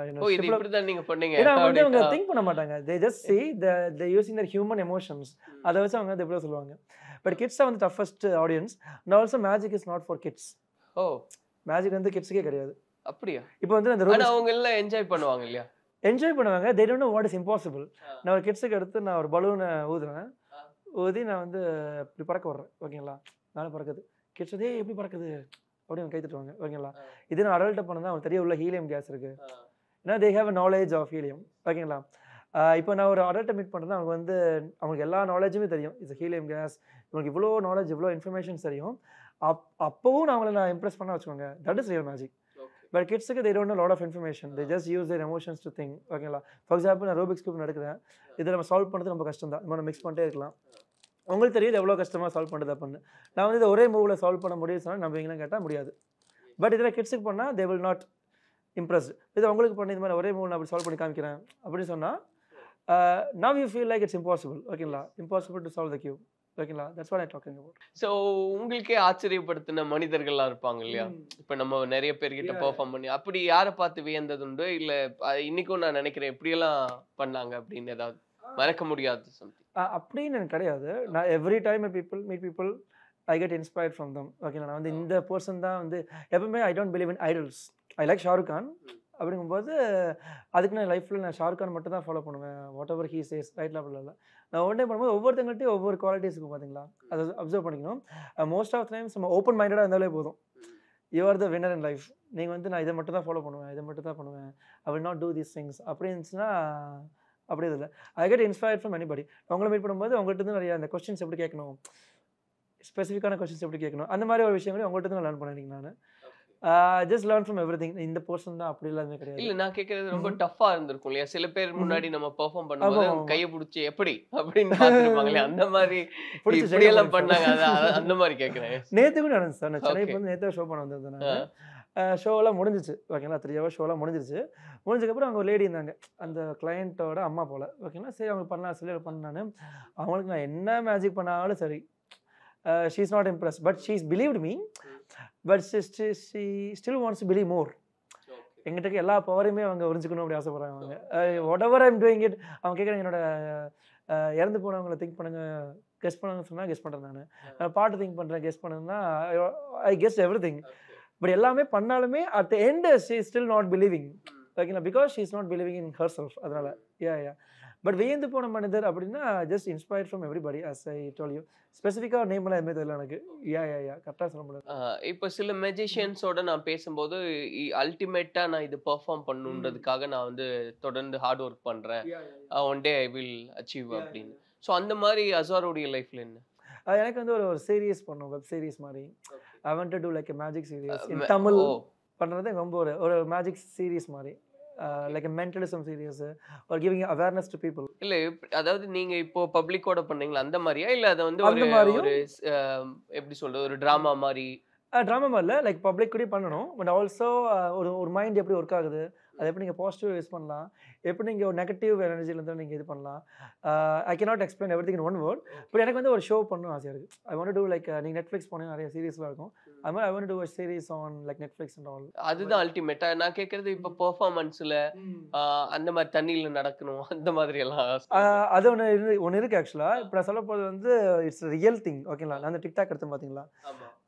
ஏன்னா வந்து அவங்க திங்க் பண்ண மாட்டாங்க, they just see they using their human emotions. அதை வச்சு அவங்க வந்து எப்படி சொல்லுவாங்க. பட் கிட்ஸ் வந்து toughest audience. And also magic is not for kids. Magic வந்து கிட்ஸுக்கே கிடையாது. அப்படியா? இப்போ வந்து அந்த அவங்க எல்லாம் என்ஜாய் பண்ணுவாங்க இல்லையா? என்ஜாய் பண்ணுவாங்க. they don't know what is impossible. நான் ஒரு கிட்ஸுக்கு எடுத்து நான் ஒரு பலூனை ஊதி நான் வந்து இப்படி பறக்க விட்றேன். ஓகேங்களா? மேலே பறக்குது. கிட்ஸ் அதே எப்படி பறக்குது அப்படின்னு கை தட்டுவாங்க. ஓகேங்களா? இது நான் அடல்ட்டை பண்ணதான் அவங்களுக்கு தெரிய உள்ள ஹீலியம் கேஸ் இருக்குது. ஏன்னா they have a knowledge of helium. ஓகேங்களா? இப்போ நான் ஒரு அடல்ட்டை மீட் பண்ணுறேன்னா அவங்க வந்து அவங்களுக்கு எல்லா நாலேஜுமே தெரியும். இட்ஸ் ஹீலியம் கேஸ், இவங்களுக்கு இவ்வளோ நாலேஜ் இவ்வளோ இன்ஃபர்மேஷன்ஸ் தெரியும். அப்போவும் நான் அவங்களை நான் இம்ப்ரெஸ் பண்ண வச்சுக்கோங்க. That is real magic. But கிட்ஸுக்கு they don't know a lot of information. They just use their emotions to think. ஓகேங்களா? ஃபார் எக்ஸாம்பிள் நான் ரூபிக்ஸ் கியூப் நடக்கிறேன், இதை நம்ம சால்வ் பண்ணுறது ரொம்ப கஷ்டம் தான். நம்ம மிக்ஸ் பண்ணிட்டே இருக்கலாம். உங்களுக்கு தெரியுது எவ்வளோ கஷ்டமாக சால்வ் பண்ணுறது அப்படின்னு. நான் வந்து இதை ஒரே மூவில் சால்வ் பண்ண முடியும்னு சொன்னால் நம்புவீங்களான்னு கேட்டால் முடியாது. பட் இதில் கிட்ஸுக்கு பண்ணால் they will not impress. இது உங்களுக்கு பண்ணி இந்த மாதிரி ஒரே மூவில் நான் அப்படி சால்வ் பண்ணி காமிக்கிறேன் அப்படின்னு சொன்னால் now you feel like it's impossible. ஓகேங்களா? impossible to solve the cube. ஓகேங்களா, that's what I talking about. So உங்களுக்கே ஆச்சரியப்படுத்தின மனிதர்கள்லாம் இருப்பாங்க இல்லையா? இப்போ நம்ம நிறைய பேர்கிட்ட பெர்ஃபார்ம் பண்ணி அப்படி யாரை பார்த்து வியந்தது உண்டு? இல்லை இன்னைக்கும் நான் நினைக்கிறேன் இப்படியெல்லாம் பண்ணாங்க அப்படின்னு ஏதாவது மறக்க முடியாது சம்திங்? அப்படின்னு எனக்கு கிடையாது. நான் every time meet people I get inspired from them. ஓகேங்களா, நான் வந்து இந்த பர்சன் தான் வந்து எப்பவுமே I don't believe in idols. I like Shahrukh Khan. அப்படிங்கும்போது அதுக்கு நான் லைஃப்பில் நான் ஷாருக் கான் மட்டும் தான் ஃபாலோ பண்ணுவேன். What ever he says right லெவலில் இல்லை. நான் ஒன் டைம் பண்ணும்போது ஒவ்வொருத்தங்கள்ட்டையும் ஒவ்வொரு குவாலிட்டிஸ் இருக்கும் பார்த்தீங்களா, அதை அப்சர்வ் பண்ணிக்கணும். மோஸ்ட் ஆஃப் டைம்ஸ் நம்ம ஓப்பன் மைண்டடாக இருந்தாலே போதும். You are the winner in life. நீங்கள் வந்து நான் இதை மட்டும் தான் ஃபாலோ பண்ணுவேன், இதை மட்டும் தான் பண்ணுவேன், I will not do these things அப்படி இருந்துச்சுன்னா அப்படி இல்லை. I get inspired from anybody. உங்களை மீட் பண்ணும்போது உங்கள்கிட்ட இருந்து நிறைய அந்த கொஸ்டின்ஸ் எப்படி கேட்கணும், ஸ்பெசிஃபிக்கான கொஸ்டின்ஸ் எப்படி கேட்கணும், அந்த மாதிரி ஒரு விஷயங்களையும் உங்கள்கிட்ட நான் லேர்ன் பண்ணிட்டேன். நான் ஜஸ்ட் லேர்ன் ஃப்ரம் எவ்ரிதிங். இந்த பர்சன் தான் அப்படி எல்லாமே கிடையாது. இல்ல நான் கேட்கறது ரொம்ப டஃப்பா இருந்திருக்கும் இல்லையா? சில பேர் முன்னாடி நம்ம பெர்ஃபார்ம் பண்ணும்போது கையை பிடிச்சி எப்படி அப்படின்னு பார்த்துருப்பாங்களே, அந்த மாதிரி இப்படி எல்லாம் பண்ணாங்க, அந்த மாதிரி கேட்குறேன். நேற்று கூட நடந்துச்சு சார். நான் சென்னைக்கு வந்து நேற்று ஷோ பண்ண வந்திருந்தேன். நான் ஷோவெல்லாம் முடிஞ்சிச்சு. ஓகேங்களா, 3 hours ஷோலாம் முடிஞ்சிருச்சு. முடிஞ்சதுக்கப்புறம் அவங்க ஒரு லேடி இருந்தாங்க, அந்த கிளையண்ட்டோட அம்மா போல். ஓகேங்களா, சரி அவங்க பண்ணலாம் சொல்லி பண்ணான்னு அவங்களுக்கு நான் என்ன மேஜிக் பண்ணாலும் சரி, she is not impress. But she is believed me. But she still wants to believe more. எங்கிட்ட எல்லா பவரையுமே அவங்க உறிஞ்சிக்கணும் அப்படி ஆசைப்படுறாங்க. அவங்க whatever I'm doing it. அவங்க கேட்குறாங்க என்னோட இறந்து போனவங்களை திங்க் பண்ணுங்க, கெஸ் பண்ணுங்க சொன்னால் கெஸ் பண்ணுறேன். நான் பாட்டு திங்க் பண்ணுறேன், கெஸ் பண்ணுன்னா I guess everything. But எல்லாமே பண்ணாலுமே at the end she is still not believing. ஓகேங்களா, because she is not believing in herself. அதனால யா பட் வியந்து போன மனிதர் அப்படின்னா just inspired from everybody. As I told you, ஸ்பெசிஃபிக்காக நேம்லாம் எதுவுமே தெரியல எனக்கு. யா கரெக்டாக சொல்ல முடியாது. இப்போ சில மெஜிஷியன்ஸோட நான் பேசும்போது அல்டிமேட்டாக நான் இது பெர்ஃபார்ம் பண்ணுன்றதுக்காக நான் வந்து தொடர்ந்து ஹார்ட் ஒர்க் பண்ணுறேன், one day I will achieve அப்படின்னு. ஸோ அந்த மாதிரி அசாருடைய லைஃப்ல என்ன? எனக்கு வந்து ஒரு சீரியஸ் பண்ணும், வெப் சீரிஸ் மாதிரி. I want to do like a magic serious in Tamil. பண்ணுறது ரொம்ப ஒரு மேஜிக் சீரியஸ் மாதிரி, like a mentalism serious or giving awareness to people. இல்லை அதாவது நீங்க இப்போ பப்ளிக்கோட பண்ணீங்களா அந்த மாதிரியா, இல்லை அதை வந்து ஒரு எப்படி சொல்றது, ஒரு ட்ராமா மாதிரி? ட்ராமா மாதிரி இல்லை, லைக் பப்ளிக் கூட பண்ணணும். பட் ஆல்சோ ஒரு மைண்ட் எப்படி ஒர்க் ஆகுது, அதை எப்படி நீங்கள் பாசிட்டிவ் யூஸ் பண்ணலாம், எப்படி நீங்கள் ஒரு நெகட்டிவ் எனர்ஜிலேருந்து நீங்கள் இது பண்ணலாம். I cannot explain everything in one word. But எனக்கு வந்து ஒரு ஷோ பண்ணணும் ஆசையாக இருக்குது. I want to do like நீங்கள் நெட்ஃப்ளிக்ஸ் போனீங்க நிறைய சீரீஸ்லாம் இருக்கும், அது மாதிரி I want to do a series on like Netflix and all. அதுதான் அல்டிமேட்டா நான் கேட்கறது. இப்போ பெர்ஃபார்மன்ஸில் அந்த மாதிரி தண்ணியில் நடக்கணும் அந்த மாதிரி எல்லாம் அது ஒன்று இருக்குது ஆக்சுவலாக. இப்போ நான் சொல்ல போகிறது வந்து இட்ஸ் ரியல் திங். ஓகேங்களா, நான் அந்த டிக்டாக் எடுத்து பார்த்தீங்களா,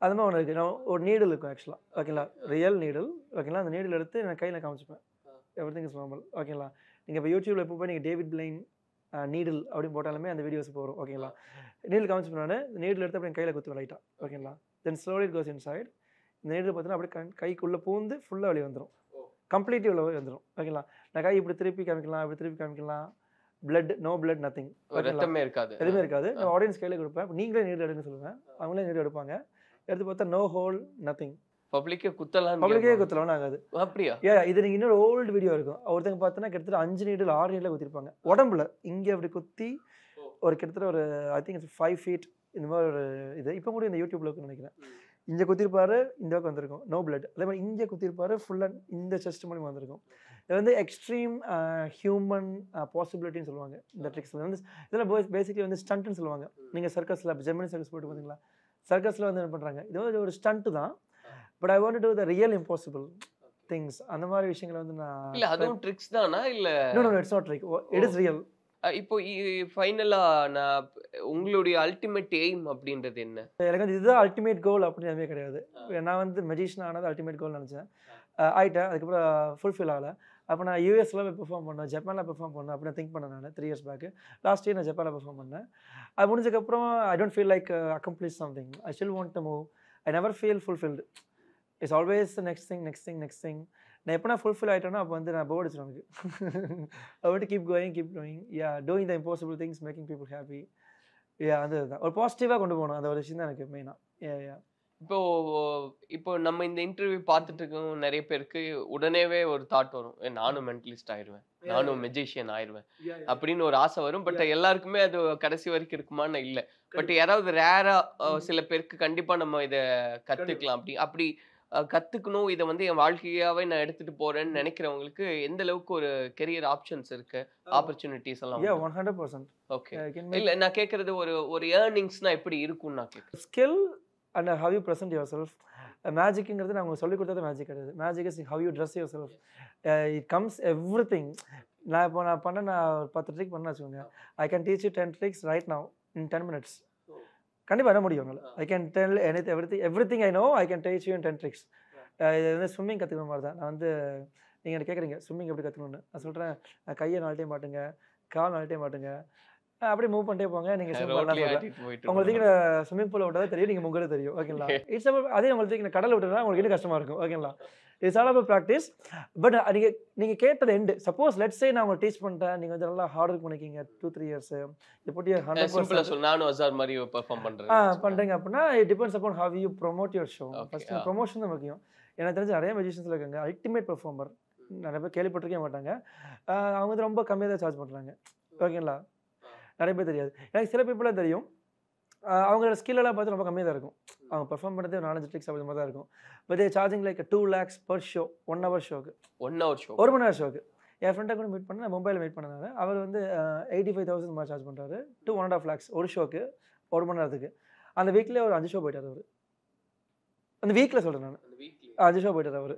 அது மாதிரி ஒன்று இருக்குது. நான் ஒரு நீடில் இருக்கும் ஆக்சுவலாக. ஓகேங்களா, ரியல் நீடில். ஓகேங்களா, அந்த நீடில் எடுத்து நான் கையில் காமிச்சிப்பேன். Everything is normal. ஓகேங்களா, நீங்கள் இப்போ யூடியூப்ல எப்போ போய் நீங்கள் டேவிட் பிளைன் நீடில் அப்படின்னு போட்டாலுமே அந்த வீடியோஸ் போகிறோம். ஓகேங்களா, நீடில் காமிச்சு நான் நீடில் எடுத்து அப்படி கையில் குத்துவேன் லைட்டாக. ஓகேங்களா, தென் ஸ்லோலி இட் கோஸ் இன்சைட். இந்த நீடில் பார்த்தீங்கன்னா அப்படியே கைக்குள்ளே பூந்து ஃபுல்லாக வெளியே வந்துடும், கம்ப்ளீட்லி உள்ள வந்துடும். ஓகேங்களா, நான் கை இப்படி திருப்பி காமிக்கலாம், இப்படி திருப்பி காமிக்கலாம். பிளட் நோ பிளட் நத்திங், எதுவுமே இருக்காது. நான் ஆடியன்ஸ் கையில் கொடுப்பேன், நீங்களே நீடில் எடுங்க சொல்லுவேன், அவங்களே நீடில் எடுப்பாங்க. எடுத்து பார்த்தா நோ ஹோல் நத்திங். பப்ளிக்கே குத்தலாம் ஆகாது. அப்படியா? இது நீங்க இன்னொரு ஓல்டு வீடியோ இருக்கும். ஒருத்தங்க பார்த்தோன்னா கிட்டத்தட்ட 5 நீடில் 6 நீடில் குத்திருப்பாங்க உடம்புல. இங்கே அப்படி குத்தி ஒரு கிட்டத்தட்ட ஒரு ஐ திங்க் 5 feet இந்த மாதிரி ஒரு இது இப்போ கூட இந்த யூடியூப்ல இருக்குன்னு நினைக்கிறேன். இங்கே குத்திருப்பாரு, இந்த பக்கம் வந்திருக்கும் நோ பிளட். அதே மாதிரி இங்கே குத்திருப்பாரு, ஃபுல்லாக இந்த செஸ்ட் மூலியமாக வந்திருக்கும். இது வந்து எக்ஸ்ட்ரீம் ஹியூமன் பாசிபிலிட்டின்னு சொல்லுவாங்க. இந்த ட்ரிக்ஸில் வந்து இதெல்லாம் பேசிக்கலி வந்து ஸ்டண்ட்னு சொல்லுவாங்க. நீங்கள் சர்க்கஸில் ஜெமினி சர்க்கஸ் போட்டு பார்த்தீங்களா, சர்க்கஸில் வந்து என்ன பண்ணுறாங்க, இது வந்து ஒரு ஸ்டண்ட்டு தான். But I want to to the real impossible things. அந்த மாதிரி விஷயங்களை வந்து நான் இல்ல அதுவும் ட்ரிக்ஸ் தானா இல்ல? No it's not trick, it is real. இப்போ ஃபைனலா நான் உங்களுடைய அல்டிமேட் எய்ம் அப்படின்றது என்ன? எனக்கு வந்து இதுதான் அல்டிமேட் கோல் அப்படின்னு எதுவுமே கிடையாது. நான் வந்து மெஜிஷியன் ஆனது அல்டிமேட் கோல் நினச்சேன், ஆகிட்டேன். அதுக்கப்புறம் ஃபுல்ஃபில் ஆகலை. அப்போ நான் யூஎஸ்ல போய் பெர்ஃபார்ம் பண்ணேன், ஜப்பானில் பெர்ஃபார்ம் பண்ணேன் அப்படின்னு திங்க் பண்ணேன். நான் 3 years பேக் லாஸ்ட் இயர் நான் ஜப்பானில் பெர்ஃபார்ம் பண்ணேன். அது முடிஞ்சதுக்கப்புறம் I don't feel like accomplish something. I still want to move. I never feel fulfilled. It's always next thing. நான் எப்போ நான் ஃபுல்ஃபில் ஆகிட்டேன்னா அப்போ வந்து நான் போர்டு எனக்கு ஐ want to keep going doing the impossible things, making people happy. அந்த இதுதான் ஒரு பாசிட்டிவாக கொண்டு போகணும். அந்த ஒரு விஷயம் தான் எனக்கு மெயினாக. இப்போ நம்ம இந்த இன்டர்வியூ பார்த்துட்டு இருக்கோம், நிறைய பேருக்கு உடனேவே ஒரு தாட் வரும், நானும் மென்டலிஸ்ட் ஆயிடுவேன், நானும் மெஜிஷியன் ஆயிடுவேன் அப்படின்னு ஒரு ஆசை வரும். பட் எல்லாருக்குமே அது கடைசி வரைக்கும் இருக்குமான்னு இல்லை. பட் யாராவது ரேரா சில பேருக்கு கண்டிப்பா நம்ம இதை கத்துக்கலாம் அப்படி கத்துக்கணும், இதை வந்து என் வாழ்க்கையாவே நான் எடுத்துட்டு போறேன்னு நினைக்கிறவங்களுக்கு எந்த அளவுக்கு ஒரு கெரியர் ஆப்ஷன்ஸ் இருக்கு, ஆப்பர்ச்சுனிட்டிஸ் எல்லாம்? 100%. ஓகே. இல்ல நான் கேக்குறது ஒரு ஏர்னிங்ஸ்னா எப்படி இருக்கும்னு நான் கேக்குறேன். Skill and how you present yourself. மேஜிக்ங்கிறது நான் உங்களுக்கு சொல்லிக் கொடுத்தது மேஜிக் கிடையாது. Magic is how you dress yourself. It comes everything. நான் 10 ட்ரிக் பண்ண வச்சுக்கோங்க. I can teach you 10 tricks right now in 10 minutes. கண்டிப்பாக வர முடியும் உங்களால். I can tell everything I know I can teach you in 10 tricks. இது வந்து swimming கற்றுக்கிற மாதிரி தான். நான் வந்து நீங்கள் என்ன கேட்குறீங்க ஸ்விம்மிங் எப்படி கற்றுக்கணும்னு, நான் சொல்கிறேன் கையை நாள்கிட்டே மாட்டுங்க, கால் நாள்கிட்டே மாட்டுங்க, அப்படியே மூவ் பண்ணிட்டே போங்க. நீங்கள் உங்களுக்கு ஸ்விம்மிங் பூலில் விட்டால் தெரியும், நீங்கள் முங்கலே தெரியும். ஓகேங்களா? இட்ஸ் அதே உங்களுக்கு கடலில் விட்டுறா உங்களுக்கு இன்னும் கஷ்டமாக இருக்கும். ஓகேங்களா? It's all about practice. But நீங்கள் கேட்டது எண்டு. சப்போஸ் லெட்ஸ் சே நான் உங்களுக்கு டீச் பண்ணிட்டேன், நீங்கள் வந்து நல்லா ஹார்ட் ஒர்க் பண்ணிக்கிங்க 2-3 years, இப்போட்டி 100% நானும் அசார் மாதிரி பெர்ஃபார்ம் பண்ணுறீங்க அப்படின்னா it depends upon how you promote your show. First promotion தான் முக்கியம். எனக்கு தெரிஞ்ச நிறைய மெஜிஷியன்ஸில் இருக்காங்க அல்டிமேட் பெர்ஃபார்மர், நிறைய பேர் கேள்விப்பட்டிருக்கே மாட்டாங்க. அவங்க வந்து ரொம்ப கம்மியாக தான் சார்ஜ் பண்ணுறாங்க. ஓகேங்களா? நிறைய பேர் தெரியாது. எனக்கு சில பீப்புளாக தெரியும், அவங்களோட ஸ்கில்லெல்லாம் பார்த்து ரொம்ப கம்மியாக தான் இருக்கும். அவங்க பெர்ஃபார்ம் பண்ணுறது 4-5 ட்ரிக்ஸ் அப்படி மாதிரி தான் இருக்கும். But charging like 2 lakhs per show, 1 hour ஷோக்கு, 1 மணி நேரம் ஷோக்கு. என் ஃப்ரெண்டை கூட மீட் பண்ணேன், மும்பையில் மீட் பண்ணனால. அவர் வந்து 85,000 மாதிரி சார்ஜ் பண்ணுறாரு. 1.5 lakhs ஒரு ஷோக்கு, 1 மணி நேரத்துக்கு. அந்த வீக்லேயே ஒரு 5 ஷோ போயிட்டார் அவர். அந்த வீக்கில் சொல்கிறேன் நான், 5 ஷோ போயிட்டார் அவர்.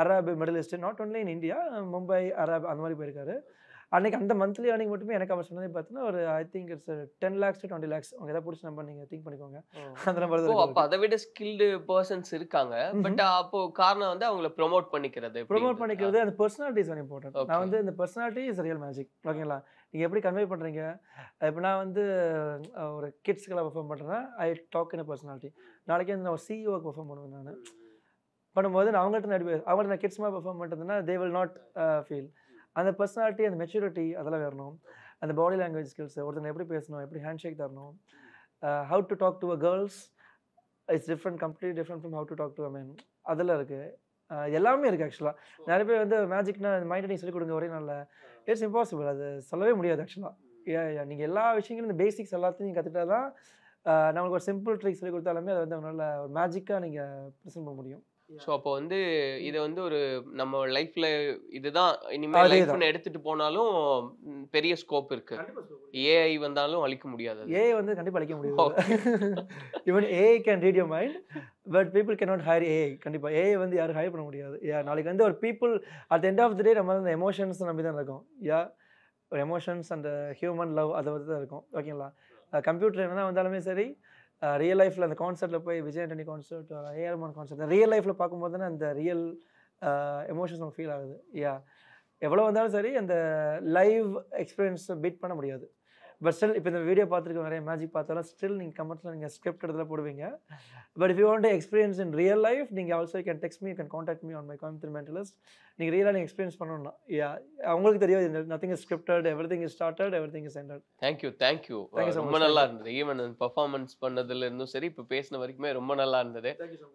Arab, Middle East, not only in India, Mumbai, Arab அந்த மாதிரி போயிருக்காரு. அன்றைக்கி அந்த மந்த்லி அன்றைக்கி மட்டுமே எனக்கு அவர் சொன்னதே பார்த்தீங்கன்னா ஒரு I think it's 10 lakhs to 20 lakhs. அவங்க எதாவது பிடிச்ச நம்பர் நீங்கள் திங்க் பண்ணிக்கோங்க. அந்த நம்பர் தான். அப்போ அதை விட ஸ்கில்டு பர்சன்ஸ் இருக்காங்க. பட் அப்போ காரணம் வந்து அவங்கள ப்ரொமோட் பண்ணிக்கிறது. அந்த பர்சனாலிட்டி இஸ் வெரி இம்பார்ட்டன்ட். நான் வந்து இந்த பர்சனாலிட்டி இஸ் ரியல் மேஜிக். ஓகேங்களா? நீங்கள் எப்படி கன்வே பண்ணுறீங்க? இப்போ நான் வந்து ஒரு கிட்ஸ்க்கெல்லாம் பெர்ஃபார்ம் பண்ணுறேன்னா ஐ டாக் இன் பர்சனாலிட்டி. நாளைக்கு வந்து நான் ஒரு சிஇஓக்கு பெர்ஃபார்ம் பண்ணுவேன். நான் பண்ணும்போது நான் அவங்கள்ட்ட நான் கிட்ஸ் மாதிரி பெர்ஃபார்ம் பண்ணுறதுன்னா தே வில் நாட் ஃபீல். அந்த பர்சனாலிட்டி, அந்த மெச்சூரிட்டி அதெல்லாம் வரணும். அந்த பாடி லாங்குவேஜ் ஸ்கில்ஸ், ஒருத்தனை எப்படி பேசணும், எப்படி ஹேண்ட் ஷேக் தரணும், how to talk to a girls it's different, complete different from how to talk to a man. அதெல்லாம் இருக்குது, எல்லாமே இருக்குது. ஆக்சுவலாக நிறைய பேர் வந்து மேஜிக்னா மைண்ட் நீங்கள் சொல்லிக் கொடுங்க ஒரே நாளில், இட்ஸ் இம்பாசிபிள். அது சொல்லவே முடியாது ஆக்சுவலாக. நீங்கள் எல்லா விஷயங்களும் இந்த பேசிக்ஸ் எல்லாத்தையும் நீங்கள் கற்றுக்கிட்டா தான் நம்மளுக்கு ஒரு சிம்பிள் ட்ரிக் சொல்லி கொடுத்தாலுமே அதை வந்து அவங்களால ஒரு மேஜிக்காக நீங்கள் ப்ரெசென்ட் பண்ண முடியும். ஸோ அப்போ வந்து இதை வந்து ஒரு நம்ம லைஃப்ல இதுதான் இனிமேல் லைஃப்னு எடுத்துட்டு போனாலும் பெரிய ஸ்கோப் இருக்கு. ஏஐ வந்தாலும் அழிக்க முடியாது. ஏஐ வந்து கண்டிப்பாக அழிக்க முடியாது. Even AI can read your mind, but people can not hire AI. கண்டிப்பாக ஏஐ வந்து யாரும் ஹையர் பண்ண முடியாது. நாளைக்கு வந்து ஒரு people at end of the day நம்ம வந்து எமோஷன்ஸ் நம்பி தான் இருக்கும். ஒரு எமோஷன்ஸ் அந்த ஹியூமன் லவ் அதை வந்து தான் இருக்கும். ஓகேங்களா? கம்ப்யூட்டர் என்ன வந்தாலுமே சரி, ரியல் லைஃப்பில் அந்த கான்சர்ட்டில் போய் Vijay Antony concert, AR Rahman concert, real லைஃப்பில் பார்க்கும்போது தானே அந்த ரியல் எமோஷன்ஸ் நமக்கு ஃபீல் ஆகுது. எவ்வளோ வந்தாலும் சரி அந்த லைவ் எக்ஸ்பீரியன்ஸை பீட் பண்ண முடியாது. பட் ஸ்டில் இப்போ இந்த வீடியோ பார்த்துருக்க நிறைய மேஜிக் பார்த்தாலும் ஸ்டில் நீங்கள் கமெண்ட்ஸில் நீங்கள் ஸ்கிரிப்ட் எடுத்துல போடுவீங்க. But if you want to experience in real life, நீங்கள் also you can text me, you can contact me on my Coimbatore mentalist. நீங்கள் ரியலாக நீங்கள் எக்ஸ்பீரியன்ஸ் பண்ணணும்னா உங்களுக்கு தெரியாது, nothing is scripted, everything is started, everything is ended. Thank you ரொம்ப நல்லா இருந்தது. ஈவன் பர்ஃபார்மன்ஸ் பண்ணதுல இருந்தும் சரி, இப்போ பேசின வரைக்குமே ரொம்ப நல்லா இருந்தது.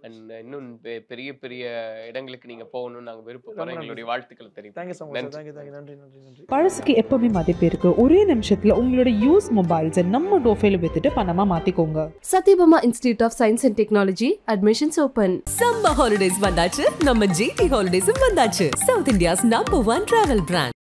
அண்ட் இன்னும் பெரிய பெரிய இடங்களுக்கு நீங்கள் போகணும்னு நாங்கள் விருப்பப்படுறோம். எங்களுடைய வாழ்த்துக்களை தெரியும். Thank you so much. தேங்க்யூ. நன்றி. பழசுக்கு எப்பவுமே மதிப்பு இருக்கு. ஒரே நிமிஷத்தில் உங்களோட யூஸ் மொபைல்ஸை நம்ம டோஃபைல வித்துட்டு பணமா மாத்திக்கோங்க. Sathyabama institute of science and technology admissions open. Summer holidays வந்தாச்சு, நம்ம ஜிடி ஹாலிடேஸும் வந்தாச்சு. South India's number 1 travel brand.